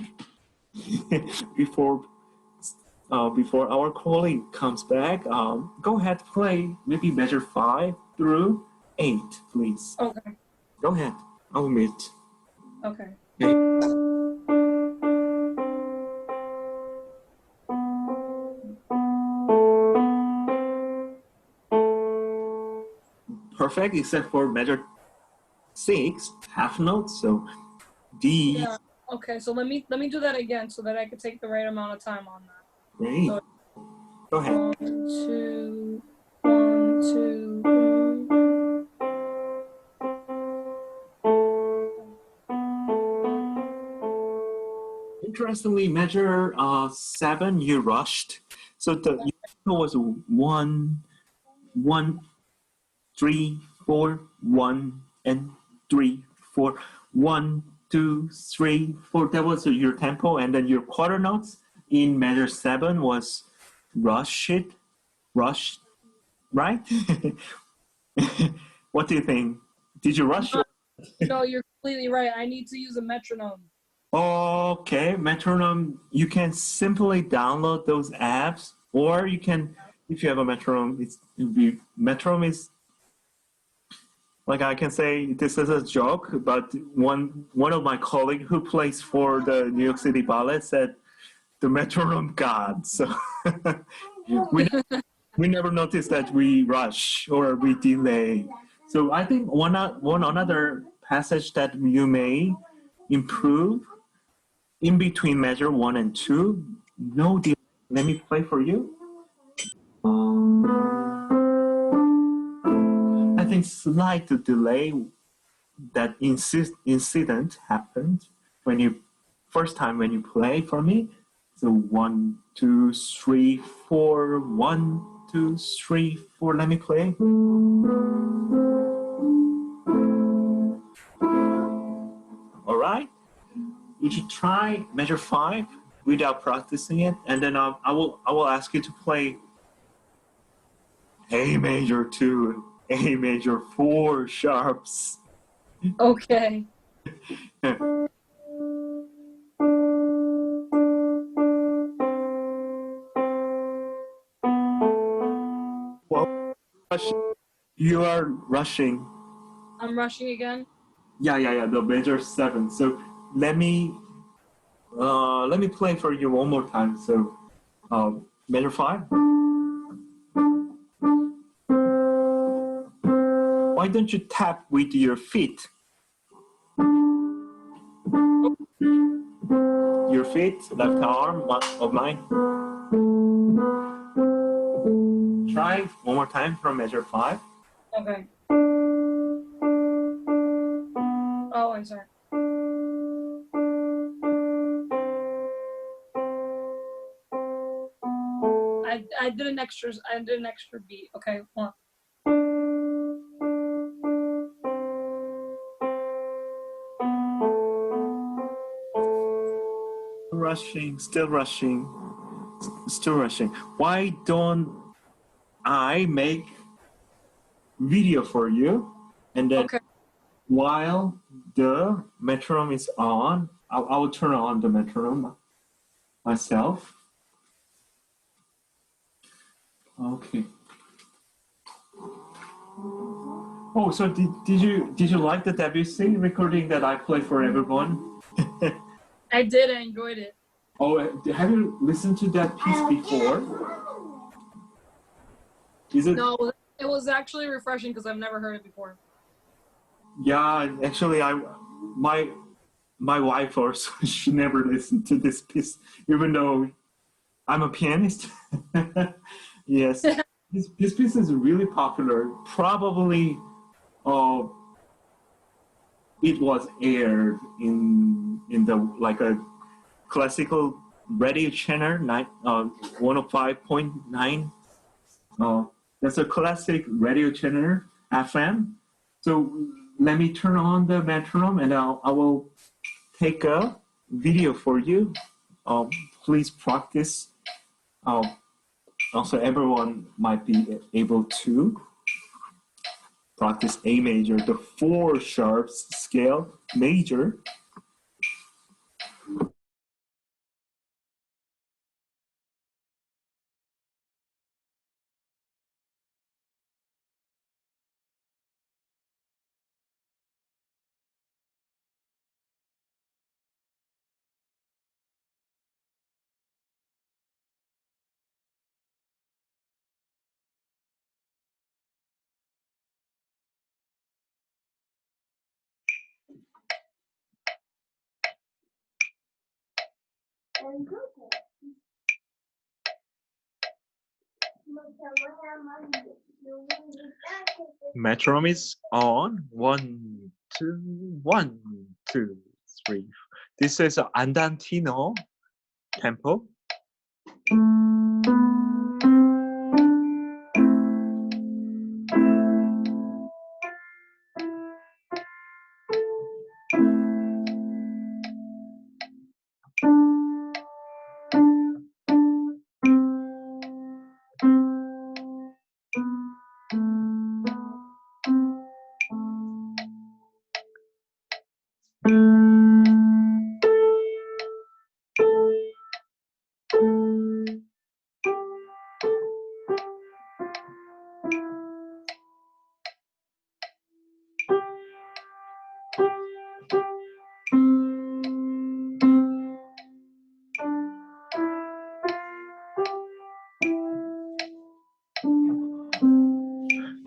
before our colleague comes back, go ahead, play maybe measure 5 through 8, please. Okay. Go ahead. I'll mute. Okay. Perfect, except for measure 6, half note. So D. Yeah. Okay. So let me do that again so that I can take the right amount of time on that. Great. So, Go ahead. 1, 2, 1, 2, 3. Interestingly, measure 7, you rushed. So the was 1, 1, 3, 4, 1, and 3, 4, 1, 2, 3, 4. That was your tempo, and then your quarter notes in measure 7 was rush, right? What do you think? Did you rush? No, you're completely right. I need to use a metronome. Okay, metronome. You can simply download those apps, or you can, if you have a metronome, metronome is. Like I can say this is a joke, but one of my colleagues who plays for the New York City Ballet said the metronome god. So we never notice that we rush or we delay. So I think one another passage that you may improve in between measure 1 and 2. No delay. Let me play for you. I think slight delay, that incident happened when you first time when you play for me. So 1, 2, 3, 4, 1, 2, 3, 4. Let me play. All right. You should try measure 5 without practicing it, and then I will ask you to play A major 2, A major 4 sharps. Okay. Well, you are rushing. I'm rushing again. Yeah, the major 7. So let me play for you one more time. So major 5. Why don't you tap with your feet? Your feet, left arm of mine. Try one more time from measure 5. Okay. Oh, I'm sorry. I did an extra beat. Okay, one. Still rushing. Why don't I make video for you, and then Okay. while the metronome is on, I will turn on the metronome myself. Okay. Oh, so did you like the Debussy recording that I played for everyone? I did. I enjoyed it. Oh, have you listened to that piece before? Is it? No, it was actually refreshing because I've never heard it before. Yeah, actually, my wife also, she never listened to this piece, even though I'm a pianist. Yes, this piece is really popular. Probably, it was aired in the like a classical radio channel 105.9. That's a classic radio channel FM. So let me turn on the metronome and I will take a video for you. Please practice. Also, everyone might be able to practice A major, the 4 sharps scale major. Metronome is on. 1, 2, 1, 2, 3. This is an andantino tempo.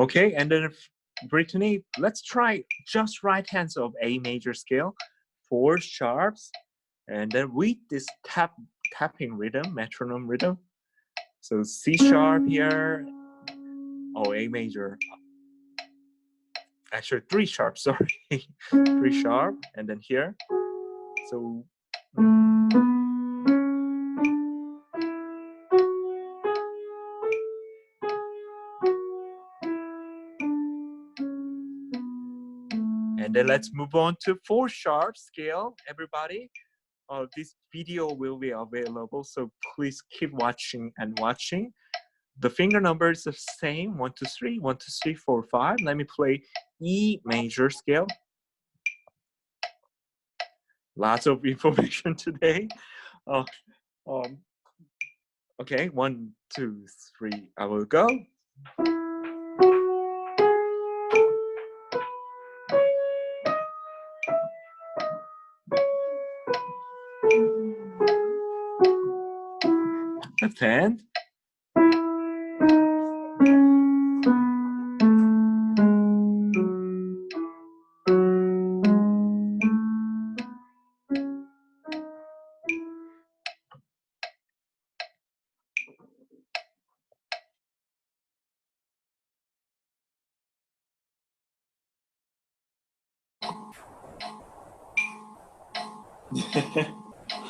Okay, and then Brittany, let's try just right hands of A major scale, 4 sharps, and then with this tapping rhythm, metronome rhythm. So C sharp here, A major. Actually 3 sharp, sorry. 3 sharp, and then here. So and then let's move on to 4 sharp scale, everybody. This video will be available, so please keep watching and watching. The finger numbers are the same, 1, 2, 3, 1, 2, 3, 4, 5. Let me play E major scale. Lots of information today. Okay, 1, 2, 3, I will go. left hand.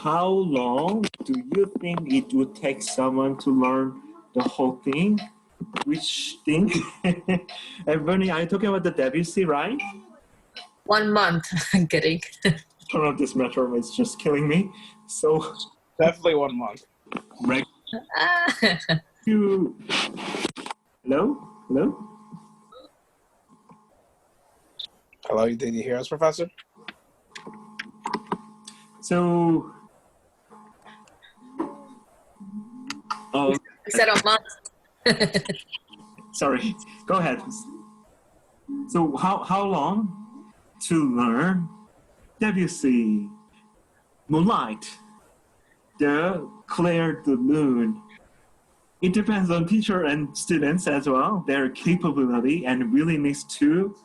How long do you think it would take someone to learn the whole thing? Which thing? And Bernie, are you talking about the Debussy, right? 1 month. I'm kidding. Turn off this metronome, it's just killing me. So, Definitely 1 month. right Ah, to... Hello? Hello? Hello, did you hear us, Professor? So... Oh, I said a month. sorry. Go ahead. So how long to learn Debussy, Moonlight, the Clair de Lune? It depends on teacher and students as well, their capability and willingness to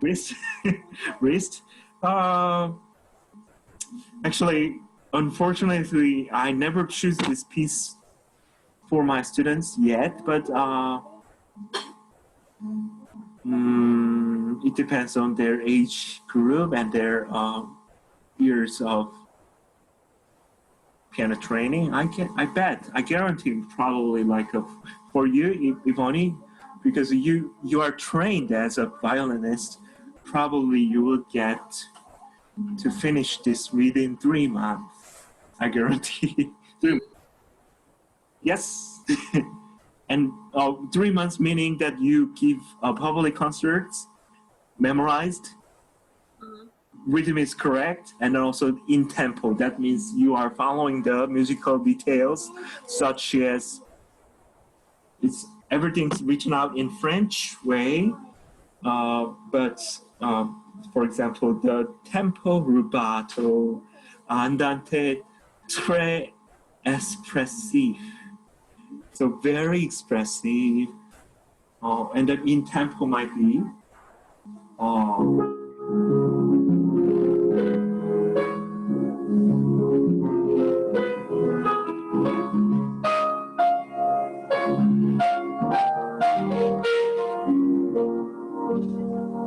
risk. risk. Actually, unfortunately, I never choose this piece for my students yet, but it depends on their age group and their years of piano training. I guarantee probably like for you, Ivani, because you are trained as a violinist, probably you will get to finish this within 3 months. I guarantee. 3 months. Yes. And 3 months meaning that you give public concerts, memorized, rhythm is correct, and also in tempo. That means you are following the musical details, such as everything's written out in French way, but for example, the tempo rubato, andante très expressif. So very expressive, and then in tempo might be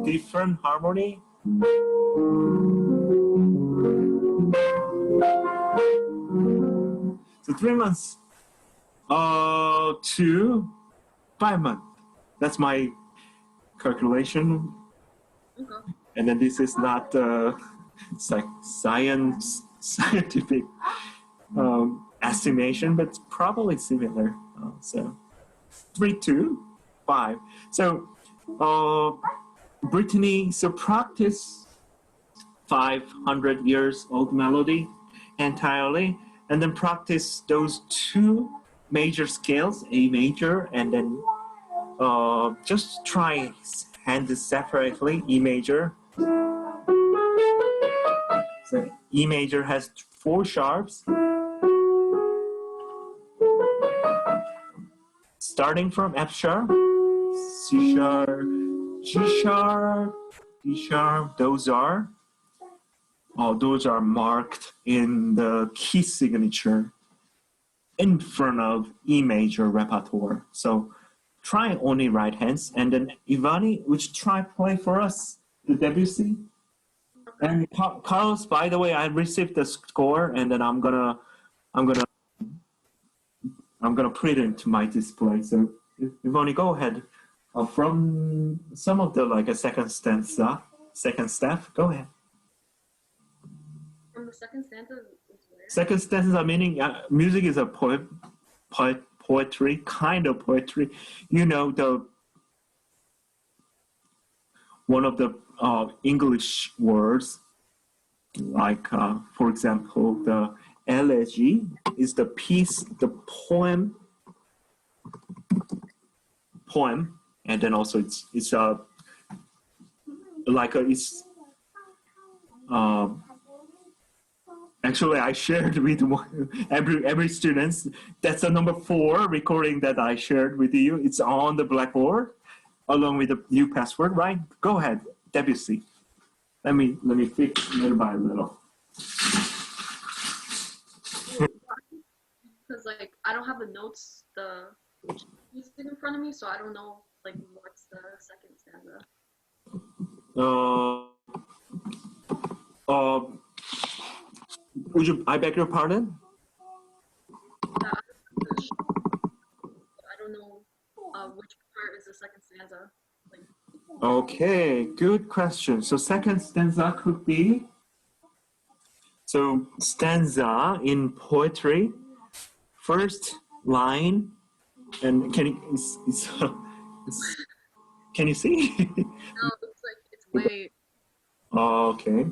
different harmony. So 3 months to 5 months. That's my calculation. Okay. And then this is not scientific estimation, but it's probably similar. So 3 to 5. So Brittany, so practice 500 years old melody entirely, and then practice those 2 major scales, A major, and then just try hand separately, E major. So E major has 4 sharps. Starting from F sharp, C sharp, G sharp, D sharp, those are marked in the key signature in front of E major repertoire. So try only right hands, and then Ivani, would you try play for us the Debussy? And Carlos, by the way, I received the score, and then I'm gonna put it into my display. So Ivani, go ahead. From some of the like a second step, go ahead. From the second stanza is where? Second stanza meaning music is a poetry, kind of poetry. You know, one of the English words, like for example, the elegy is the piece, the poem, and then also it's Actually, I shared with every student. That's the number 4 recording that I shared with you. It's on the blackboard along with the new password, right? Go ahead, Debussy. Let me fix little by little. Because like I don't have the notes, the music in front of me, so I don't know like what's the second stanza. I beg your pardon? Yeah, I don't know which part is the second stanza. Like, Okay, good question. So second stanza could be, so stanza in poetry, first line, and can you, can you see? no, it's like it's way. Okay.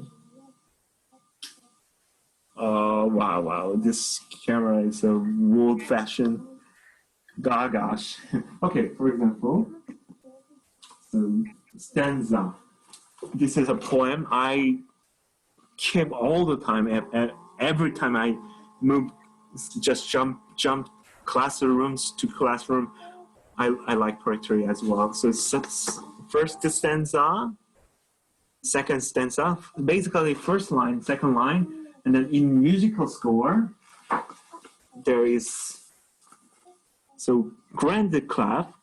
Wow, this camera is a old-fashioned. Gosh. Okay, for example, so stanza. This is a poem I keep all the time. Every time I move, just jump classrooms to classroom. I like poetry as well. So it's first stanza, second stanza, basically first line, second line, and then in musical score, there is so grand clap,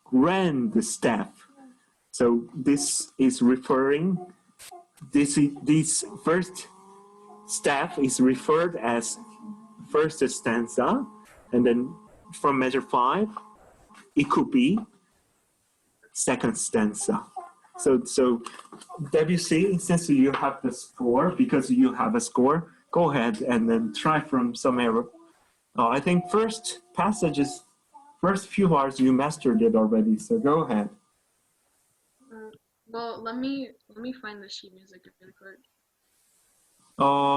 grand staff. So this is referring, this first staff is referred as first stanza, and then from measure 5, it could be second stanza. So Debussy, since you have the score, because you have a score, go ahead and then try from somewhere. I think first passages, first few bars you mastered it already. So go ahead. Well, let me find the sheet music really quick.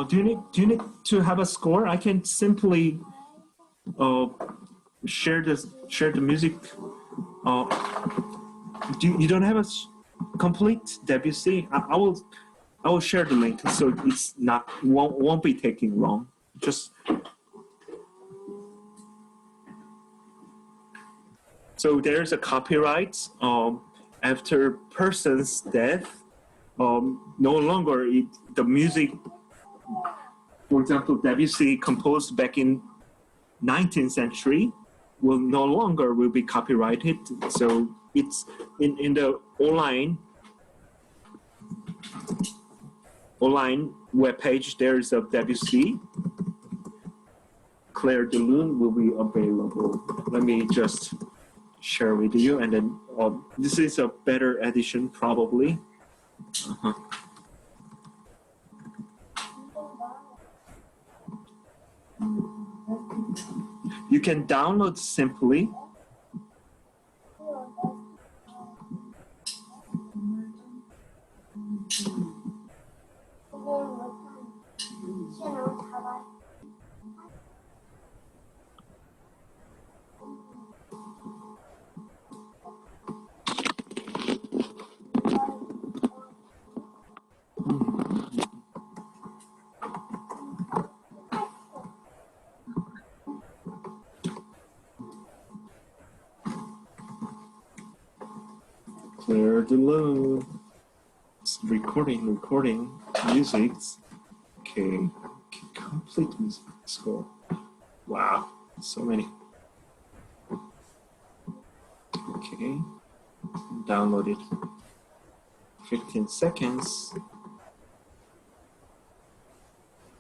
Do you need to have a score? I can simply share the music. You don't have a complete Debussy? I will share the link so it's won't be taking long. Just so there's a copyright after person's death. No longer the music. For example, Debussy composed back in 19th century will no longer will be copyrighted. So it's in the online webpage. There's a Debussy. Claire de Lune will be available. Let me just share with you, and then this is a better edition probably. You can download simply. Claire de Lune. Recording music. Okay, complete music score. Wow, so many. Okay, download it. 15 seconds.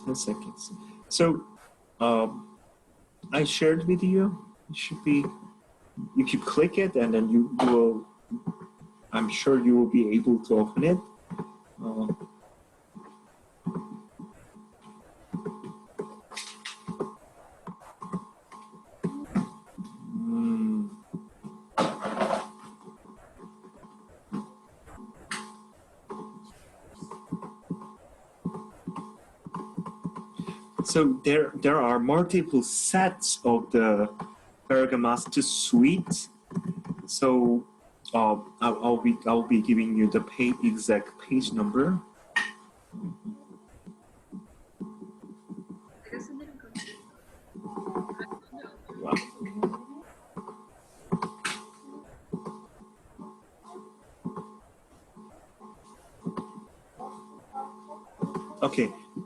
10 seconds. So, I shared with you. It should be. If you click it, and then you will. I'm sure you will be able to open it. So there are multiple sets of the Bergamasque suite. So I'll be giving you the exact page number.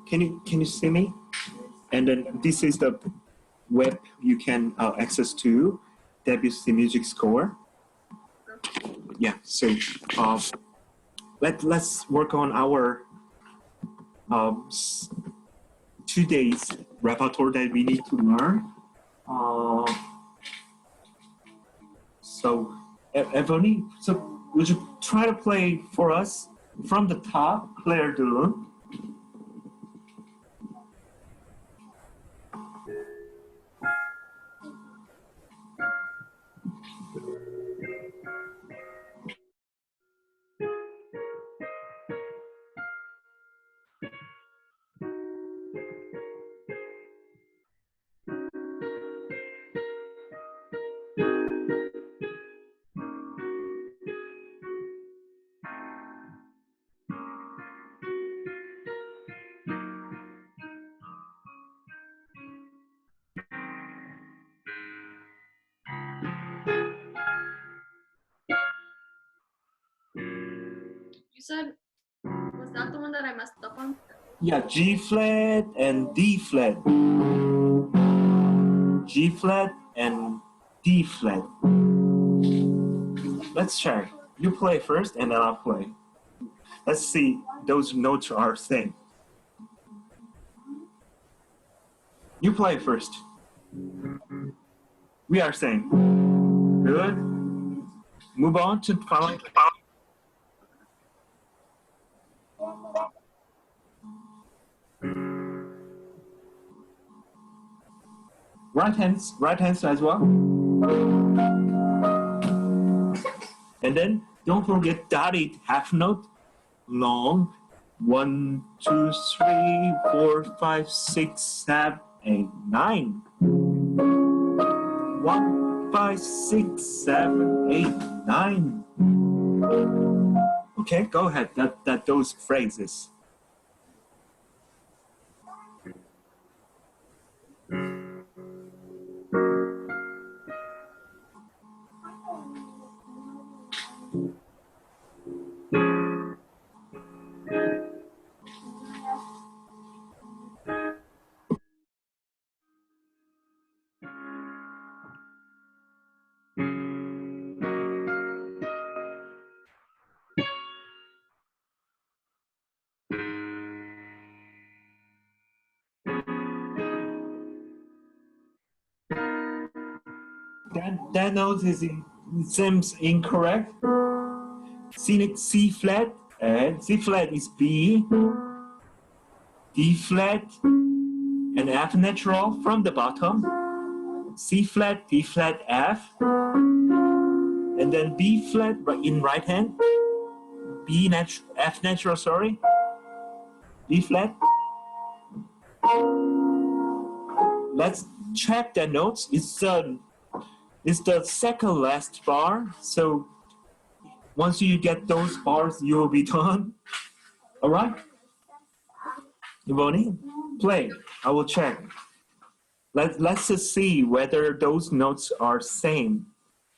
can you see me? And then this is the web you can access to Debussy music score. Yeah, so let's work on our 2 days repertoire that we need to learn. So Ebony, so would you try to play for us from the top, Claire de Lune? You said, was that the one that I messed up on? Yeah, G flat and D flat. G flat and D flat. Let's check. You play first and then I'll play. Let's see those notes are same. You play first. We are same. Good. Move on to following. Right hands as well. And then don't forget dotted half note, long. 1, 2, 3, 4, 5, 6, 7, 8, 9. 1, 5, 6, 7, 8, 9. Okay, go ahead. That those phrases. That note seems incorrect. C flat and C flat is B, D flat and F natural from the bottom. C flat, D flat, F, and then B flat in right hand. F natural, sorry. B flat. Let's check the notes. It's the second last bar. So once you get those bars, you will be done. All right? Yvonne, play. I will check. Let's just see whether those notes are same.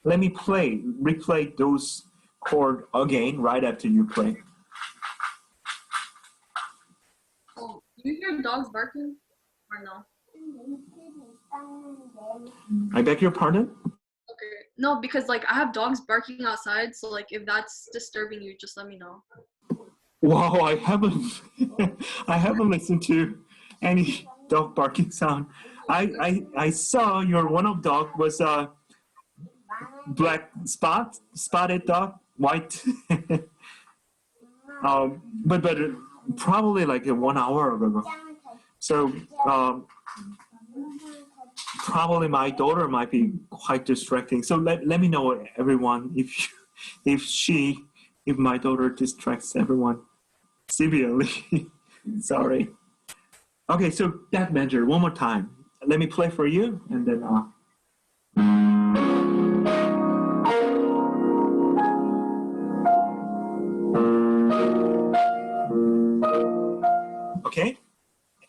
Let me replay those chords again right after you play. Oh, you hear dogs barking or no? I beg your pardon? Okay. No, because like I have dogs barking outside, so like if that's disturbing you, just let me know. Wow, I haven't listened to any dog barking sound. I saw your one of dog was a black spotted dog, white. But probably like 1 hour ago. So probably my daughter might be quite distracting. So let me know, everyone, if my daughter distracts everyone severely. Sorry. Okay, so that measure one more time. Let me play for you, and then okay.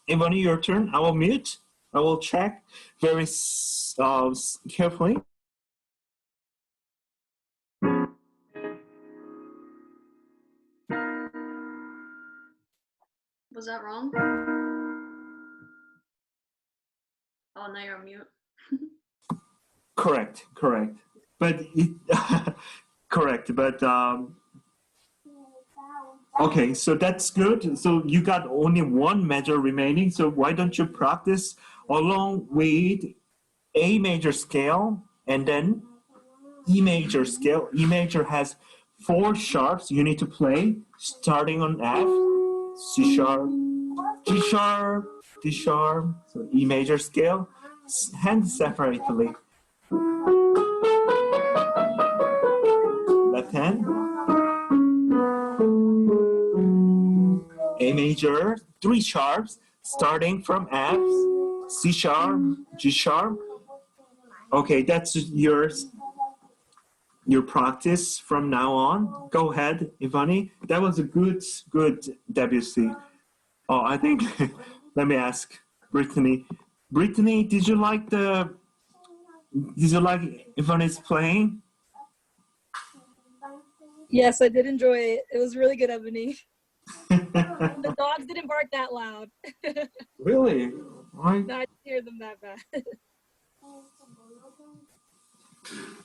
Ivani, your turn. I will mute. I will check very carefully. Was that wrong? Oh, now you're on mute. Correct. But it correct. But okay, so that's good. So you got only one measure remaining. So why don't you practice along with A major scale and then E major scale. E major has 4 sharps you need to play, starting on F, C sharp, G sharp, D sharp, so E major scale, hand separately. Left hand. A major, 3 sharps, starting from F, C sharp, G sharp. Okay, that's your practice from now on. Go ahead, Ivani. That was a good Debussy. Oh, I think, let me ask Brittany. Brittany, did you like Ivani's playing? Yes, I did enjoy it. It was really good, Ebony. The dogs didn't bark that loud. Really? I didn't hear them that bad.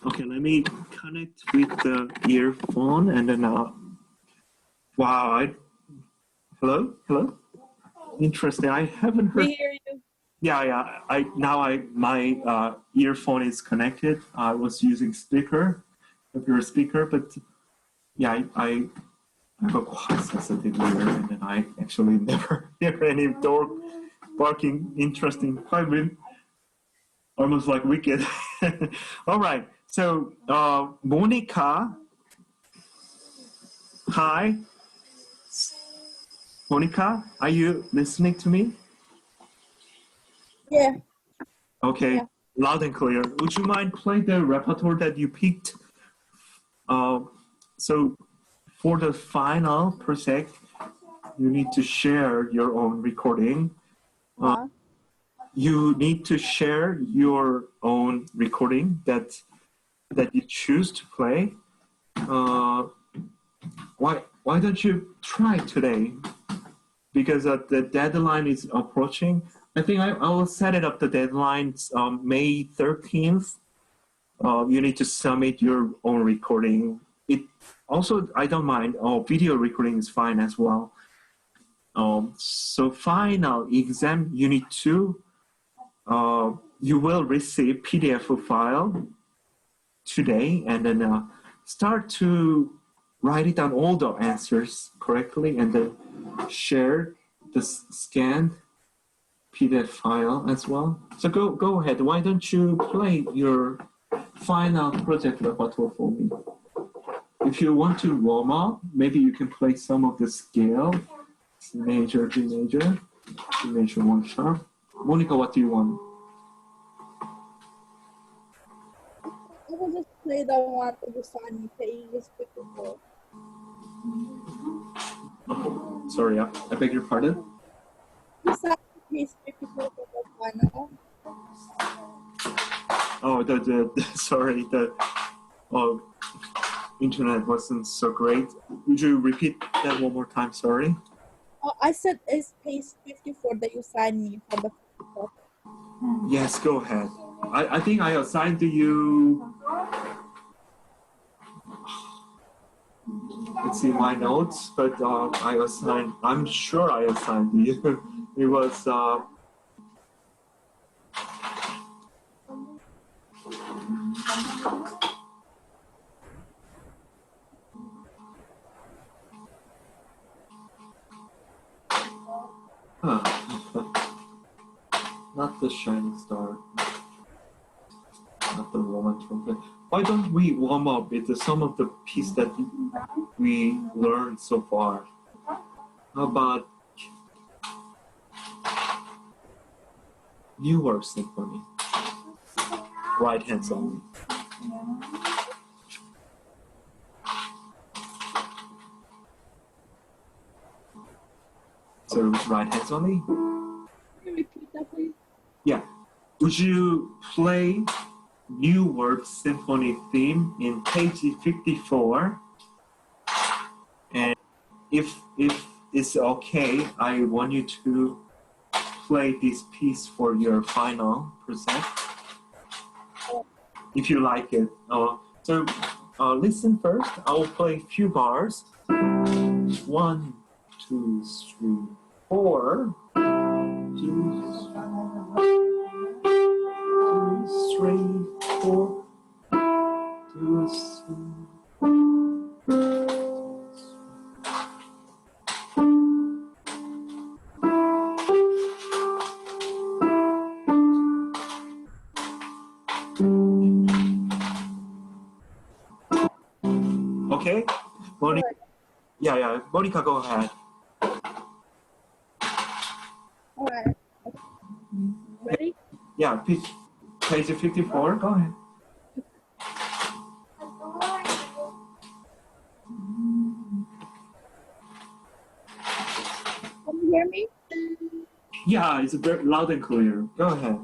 Okay, let me connect with the earphone and then wow, hello? Interesting. I haven't heard. We hear you. Yeah. My earphone is connected. I was using your speaker, but yeah, I have a quite sensitive ear, and then I actually never hear any dog barking. Interesting, quite almost like wicked. All right. So Monica, hi. Monica, are you listening to me? Yeah. Okay, Yeah. loud and clear. Would you mind playing the repertoire that you picked? So for the final project, you need to share your own recording. You need to share your own recording that you choose to play. Why don't you try today? Because the deadline is approaching. I think I will set it up. The deadline May 13th. You need to submit your own recording. It also, I don't mind. Video recording is fine as well. So final exam unit 2. You will receive PDF file today, and then start to write it down all the answers correctly, and then share the scanned PDF file as well. So go ahead. Why don't you play your final project repertoire for me? If you want to warm up, maybe you can play some of the scale. C major, G major, G major 1 sharp. Monica, what do you want? I will just play the one that you signed me page 54. Oh, sorry, I beg your pardon? You signed me page 54 for the final. Oh, sorry, the internet wasn't so great. Would you repeat that one more time? Sorry. I said it's page 54 that you signed me for the. Yes, go ahead. I think I assigned to you. Let's see my notes, but I'm sure I assigned to you. It was. Not the shining star. Not the woman trumpet. Why don't we warm up with some of the pieces that we learned so far? How about Newer Symphony? Right hands only. So right hands only? Can you repeat that, please? Yeah. Would you play New World Symphony theme in page 54? And if it's okay, I want you to play play this piece for your final present. If you like it. So listen first. I will play a few bars. 1, 2, 3, 4. 2, 3, 4. 2, 3. Okay, Monica. Yeah, Monica, go ahead. All right. Ready? Yeah, page 54. Go ahead. Can you hear me? Yeah, it's very loud and clear. Go ahead.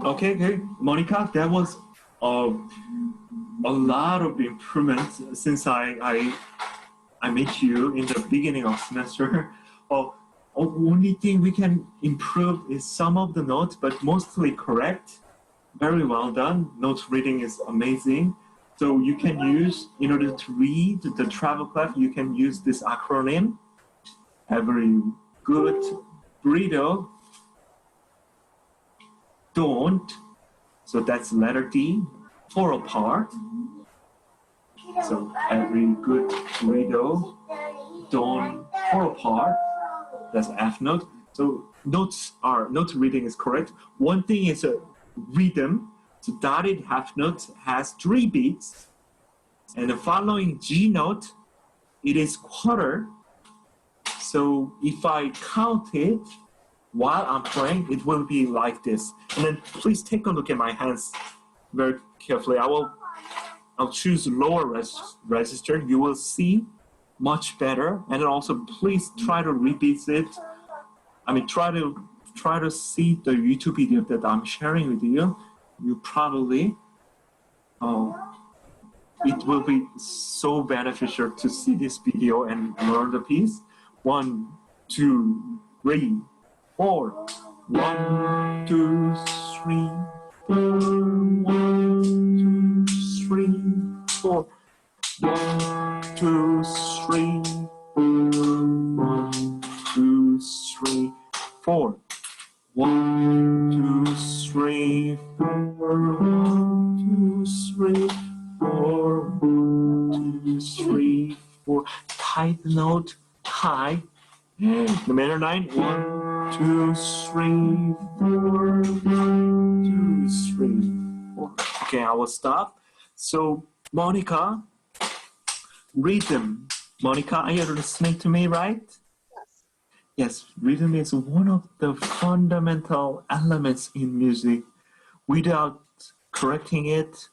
Okay, good. Monica, that was a lot of improvements since I met you in the beginning of semester. Only thing we can improve is some of the notes, but mostly correct. Very well done. Note reading is amazing. So you can use, in order to read the travel class, you can use this acronym. Every good burrito, don't. So that's letter D, fall apart. So every good burrito, don't fall apart. That's F note. So note reading is correct. One thing is a rhythm. So dotted half note has 3 beats. And the following G note, it is quarter. So if I count it while I'm playing, it will be like this. And then please take a look at my hands very carefully. I'll choose lower register. You will see much better. And then also please try to repeat it. I mean, try to see the YouTube video that I'm sharing with you. You probably, it will be so beneficial to see this video and learn the piece. 1, 2, 3, 4. 1, 2, 3, 4. 1, 2, 3, 4. 1, 2, 3, 1, 2, 3, 4. 1, 2, 3, 4. 1, 2, 3, 4. 1, 2, 3, 4. Tie the note. Tie. The minor 9. 1, 2, 3, 4. 1, 2, 3, 4. Okay, I will stop. So, Monica, rhythm. Monica, are you listening to me, right? Yes. Yes, rhythm is one of the fundamental elements in music. Without correcting it,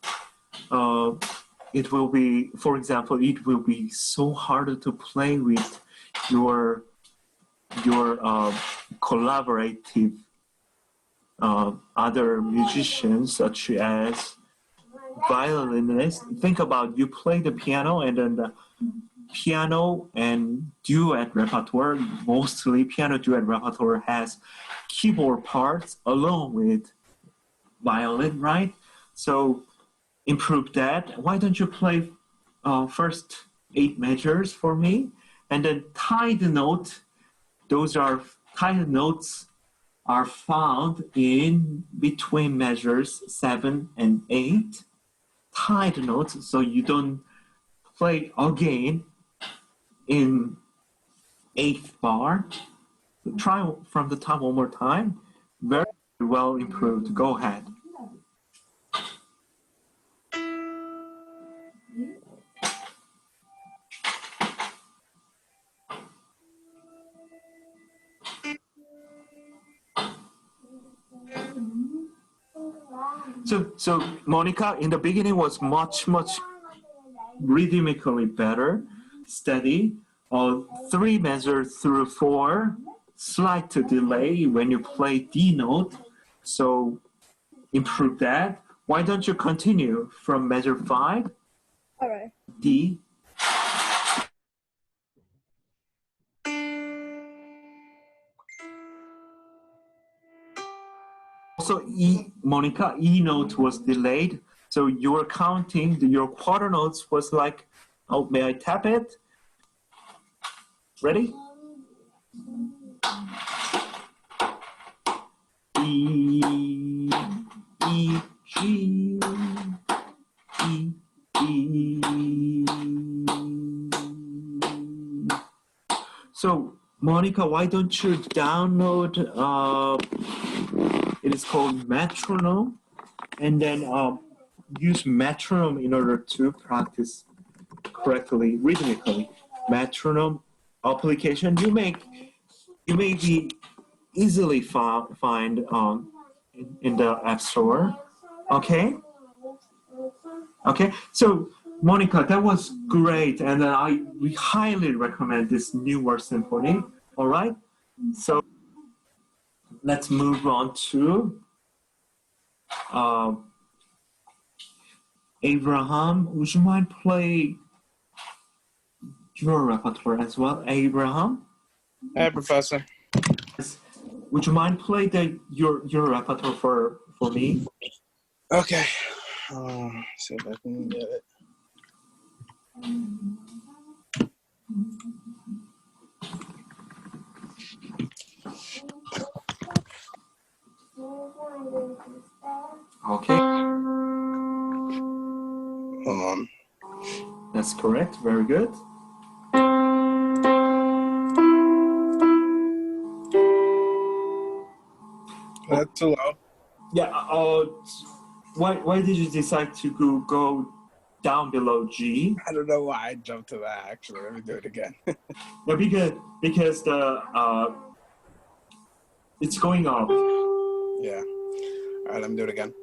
it will be, for example, it will be so hard to play with your collaborative other musicians, such as violinists. Think about you play the piano, and then the piano and duet repertoire, mostly piano duet repertoire has keyboard parts along with violin, right? So improve that. Why don't you play first 8 measures for me, and then tied note. Those are tied notes are found in between measures 7 and 8. Tied notes, so you don't play again in 8th bar. So try from the top one more time. Very well improved. Go ahead. So Monica, in the beginning was much rhythmically better, steady. 3 measures through 4, slight delay when you play D note. So improve that. Why don't you continue from measure 5, All right. D. Also, E, Monica, E note was delayed. So you were counting, your quarter notes was like, oh, may I tap it? Ready? E, E, G, E, E. So, Monica, why don't you download, it is called Metronome, and then use Metronome in order to practice correctly, rhythmically. Metronome application you may be easily find in the App Store. Okay. So Monica, that was great, and we highly recommend this New World Symphony. All right. So let's move on to Abraham. Would you mind play your repertoire as well, Abraham? Hey, Professor. Would you mind play your repertoire for me? Okay. See if I can get it. Okay. Hold on. That's correct. Very good. That's too low. Yeah. Why did you decide to go down below G? I don't know why I jumped to that. Actually, let me do it again. Yeah, because the it's going up. Yeah. All right, let me do it again.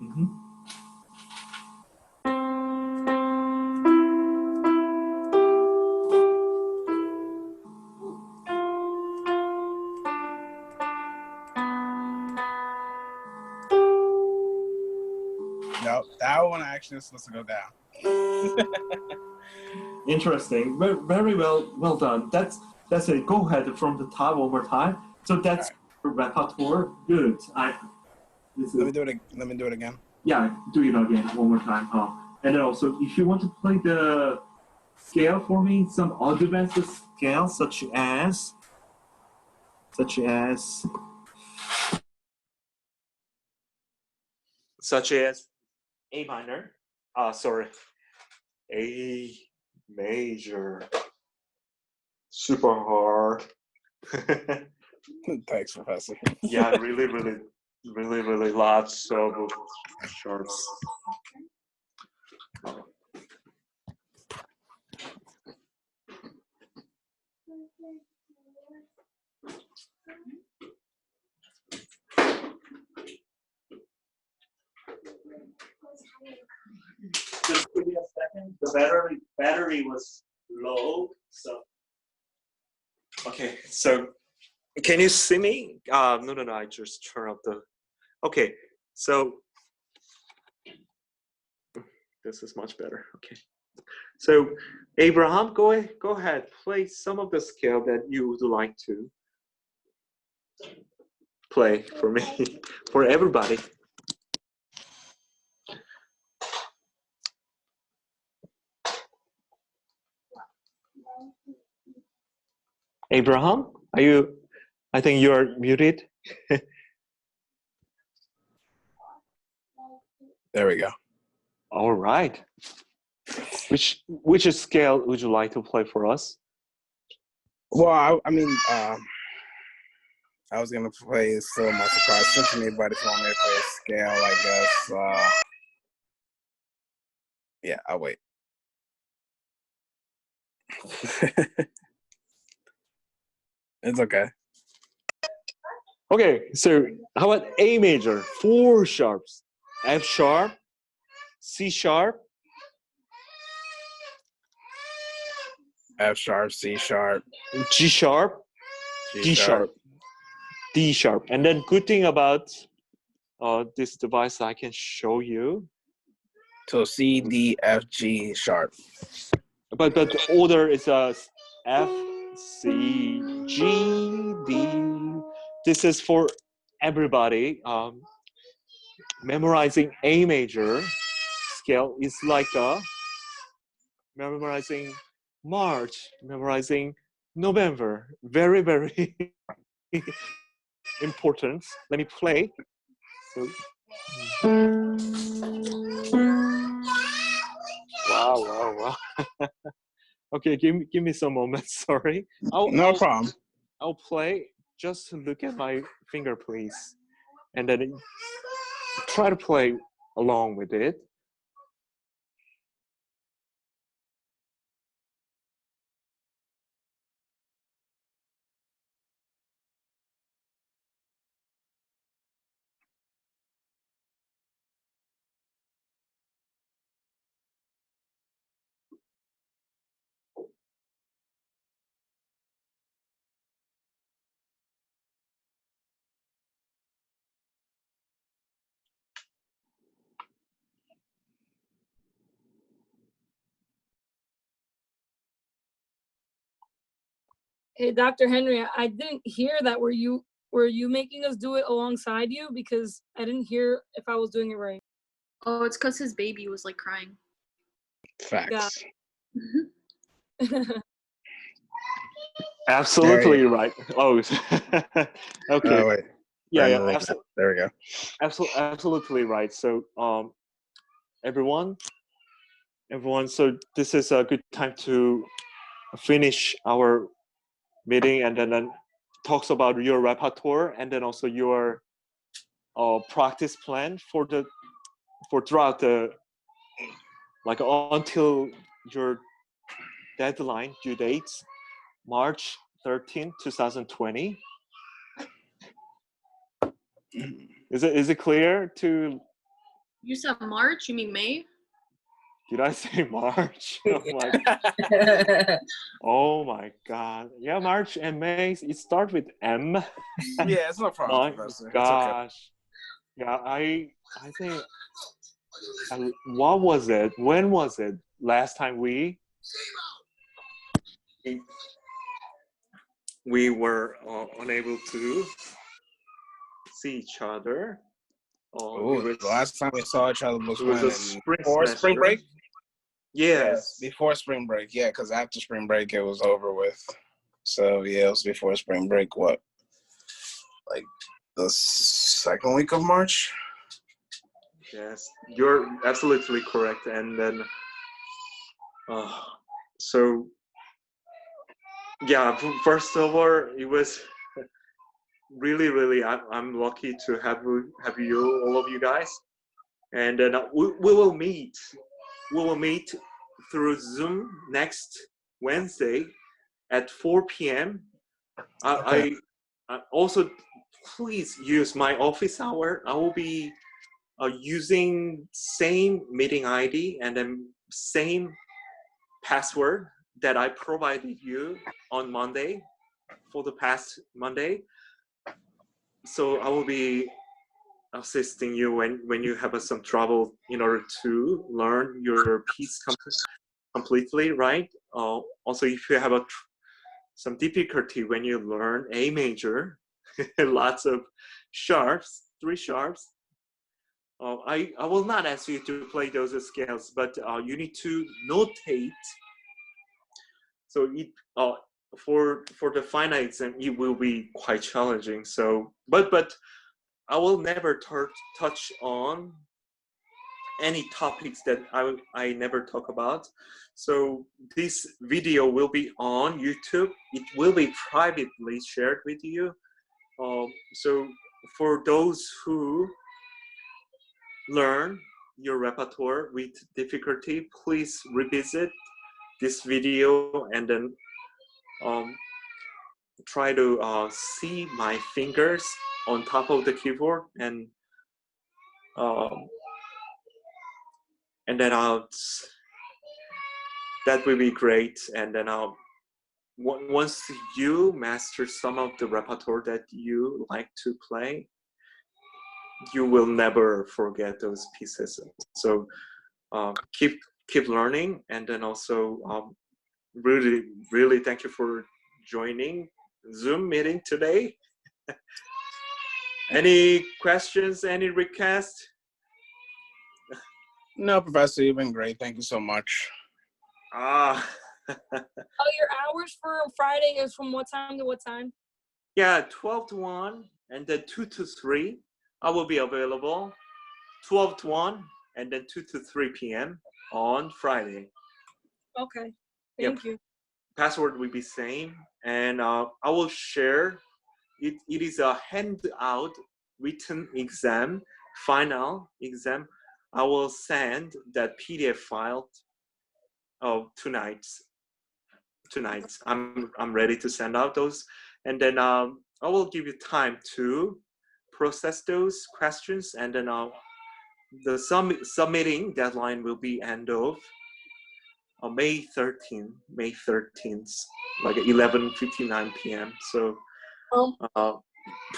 Mm-hmm. No, that one actually is supposed to go down. Interesting. Very well done. That's it. Go ahead from the top one more time. So that's your repertoire. Good. Let me do it again. Yeah, do it again one more time. And then also, if you want to play the scale for me, some advanced scales such as A minor. Sorry, A major. Super hard. Thanks, Professor. Yeah, really lots of sharps. Just give me a second. The battery was low, so okay. So can you see me? No. I just turn up the. Okay, so this is much better. Okay, so Abraham, go ahead, play some of the scale that you would like to play for me, for everybody. Abraham, are you? I think you are muted. There we go. All right. Which scale would you like to play for us? Well, I mean, I was gonna play still my surprise symphony, but if you want me to play a scale, I guess. Yeah, I'll wait. It's okay. Okay, so how about A major, 4 sharps? F sharp, C sharp, F sharp, C sharp, G sharp, G sharp, D sharp. And then good thing about this device I can show you. So C, D, F, G sharp. But the order is F, C, G, D. This is for everybody. Memorizing A major scale is like memorizing March, memorizing November. Very, very important. Let me play. So, wow. Okay, give me some moments. Sorry. No problem. I'll play. Just look at my finger, please, and then try to play along with it. Hey, Dr. Henry, I didn't hear that. Were you making us do it alongside you? Because I didn't hear if I was doing it right. Oh, it's because his baby was like crying. Facts. Absolutely right. Oh, okay. Oh, wait. Yeah. There we go. Absolutely right. So, everyone. So this is a good time to finish our meeting, and then talks about your repertoire, and then also your practice plan for throughout the until your deadline due dates, March 13, 2020. Is it clear to? You said March? You mean May? Did I say March? Oh my God! Yeah, March and May. It starts with M. Yeah, it's no problem, My Professor. gosh. It's okay. Yeah, I think. What was it? When was it? Last time we were unable to see each other. The last time we saw each other was it was when? a spring Before semester. spring break? Yes. Before spring break. Yeah, because after spring break, it was over with. So, yeah, it was before spring break. What? Like the second week of March? Yes, you're absolutely correct. And then, so, yeah, first of all, it was really, I'm lucky to have you, all of you guys. And then we will meet. We will meet through Zoom next Wednesday at 4 p.m. Okay. I also, please use my office hour. I will be using same meeting ID and then same password that I provided you on Monday for the past Monday. So I will be assisting you when you have some trouble in order to learn your piece completely, right? Also, if you have some difficulty when you learn A major, lots of sharps, 3 sharps, I will not ask you to play those scales, but you need to notate. So it for the final exam, it will be quite challenging. So, but I will never touch on any topics that I never talk about. So this video will be on YouTube. It will be privately shared with you. So for those who learn your repertoire with difficulty, please revisit this video and then try to see my fingers on top of the keyboard and and then that will be great. And then once you master some of the repertoire that you like to play, you will never forget those pieces. So keep learning, and then also really thank you for joining Zoom meeting today. Any questions, any requests? No, Professor, you've been great. Thank you so much. Ah. Oh, your hours for Friday is from what time to what time? Yeah, 12 to 1 and then 2 to 3. I will be available 12 to 1 and then 2 to 3 p.m. on Friday. Okay, thank you. Password will be same, and I will share. It is a handout written exam, final exam. I will send that PDF file tonight. I'm ready to send out those, and then I will give you time to process those questions, and then the submitting deadline will be end of May 13th, like 11:59 p.m. So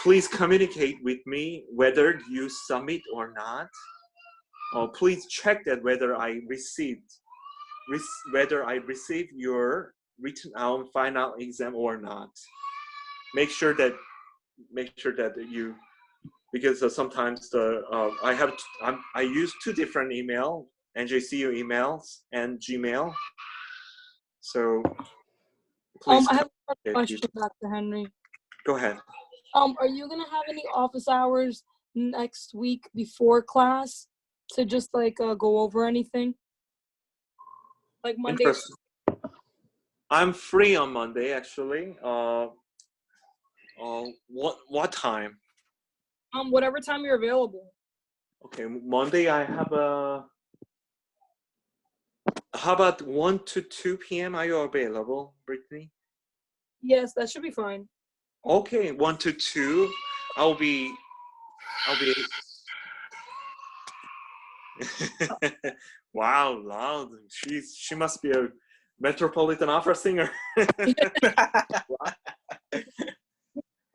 please communicate with me whether you submit or not. Please check that whether I received your written out final exam or not. Make sure that you, because sometimes I use two different email, NJCU emails and Gmail. So please. I have a question, Dr. Henry. Go ahead. Are you gonna have any office hours next week before class to just like go over anything? Like Monday. I'm free on Monday actually. What time? Whatever time you're available. Okay, Monday I have a. How about 1 to 2 p.m. Are you available, Brittany? Yes, that should be fine. Okay, 1 to 2. I'll be. Wow, loud. She must be a Metropolitan Opera singer.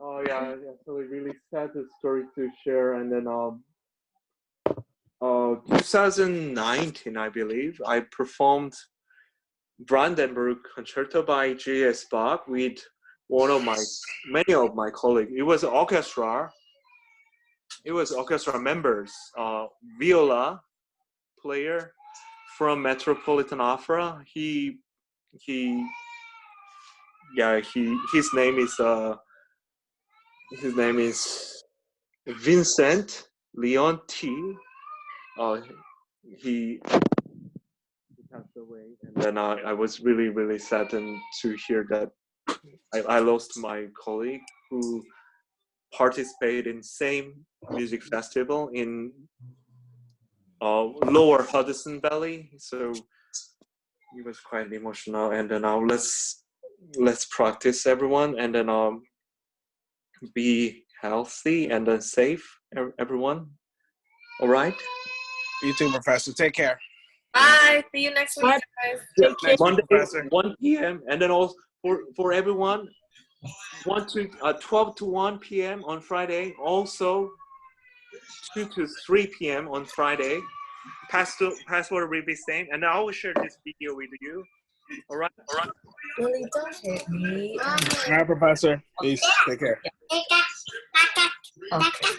Oh yeah, actually really sad story to share. And then 2019, I believe, I performed Brandenburg Concerto by J.S. Bach with many of my colleagues. It was orchestra members, viola player from Metropolitan Opera. His name is Vincent Leon T. He passed away, and then I was really saddened to hear that I lost my colleague who participated in same music festival in Lower Hudson Valley. So it was quite emotional. And then now let's practice, everyone, and then be healthy and then safe, everyone. All right. You too, Professor. Take care. Bye. See you next week, guys. Next Monday, week, Professor. 1 p.m. and then also for everyone, 12 to 1 p.m. on Friday. Also 2 to 3 p.m. on Friday. Password will be same, and I will share this video with you. All right. Really, don't hit me. All right, Professor. Peace. Take care. Okay.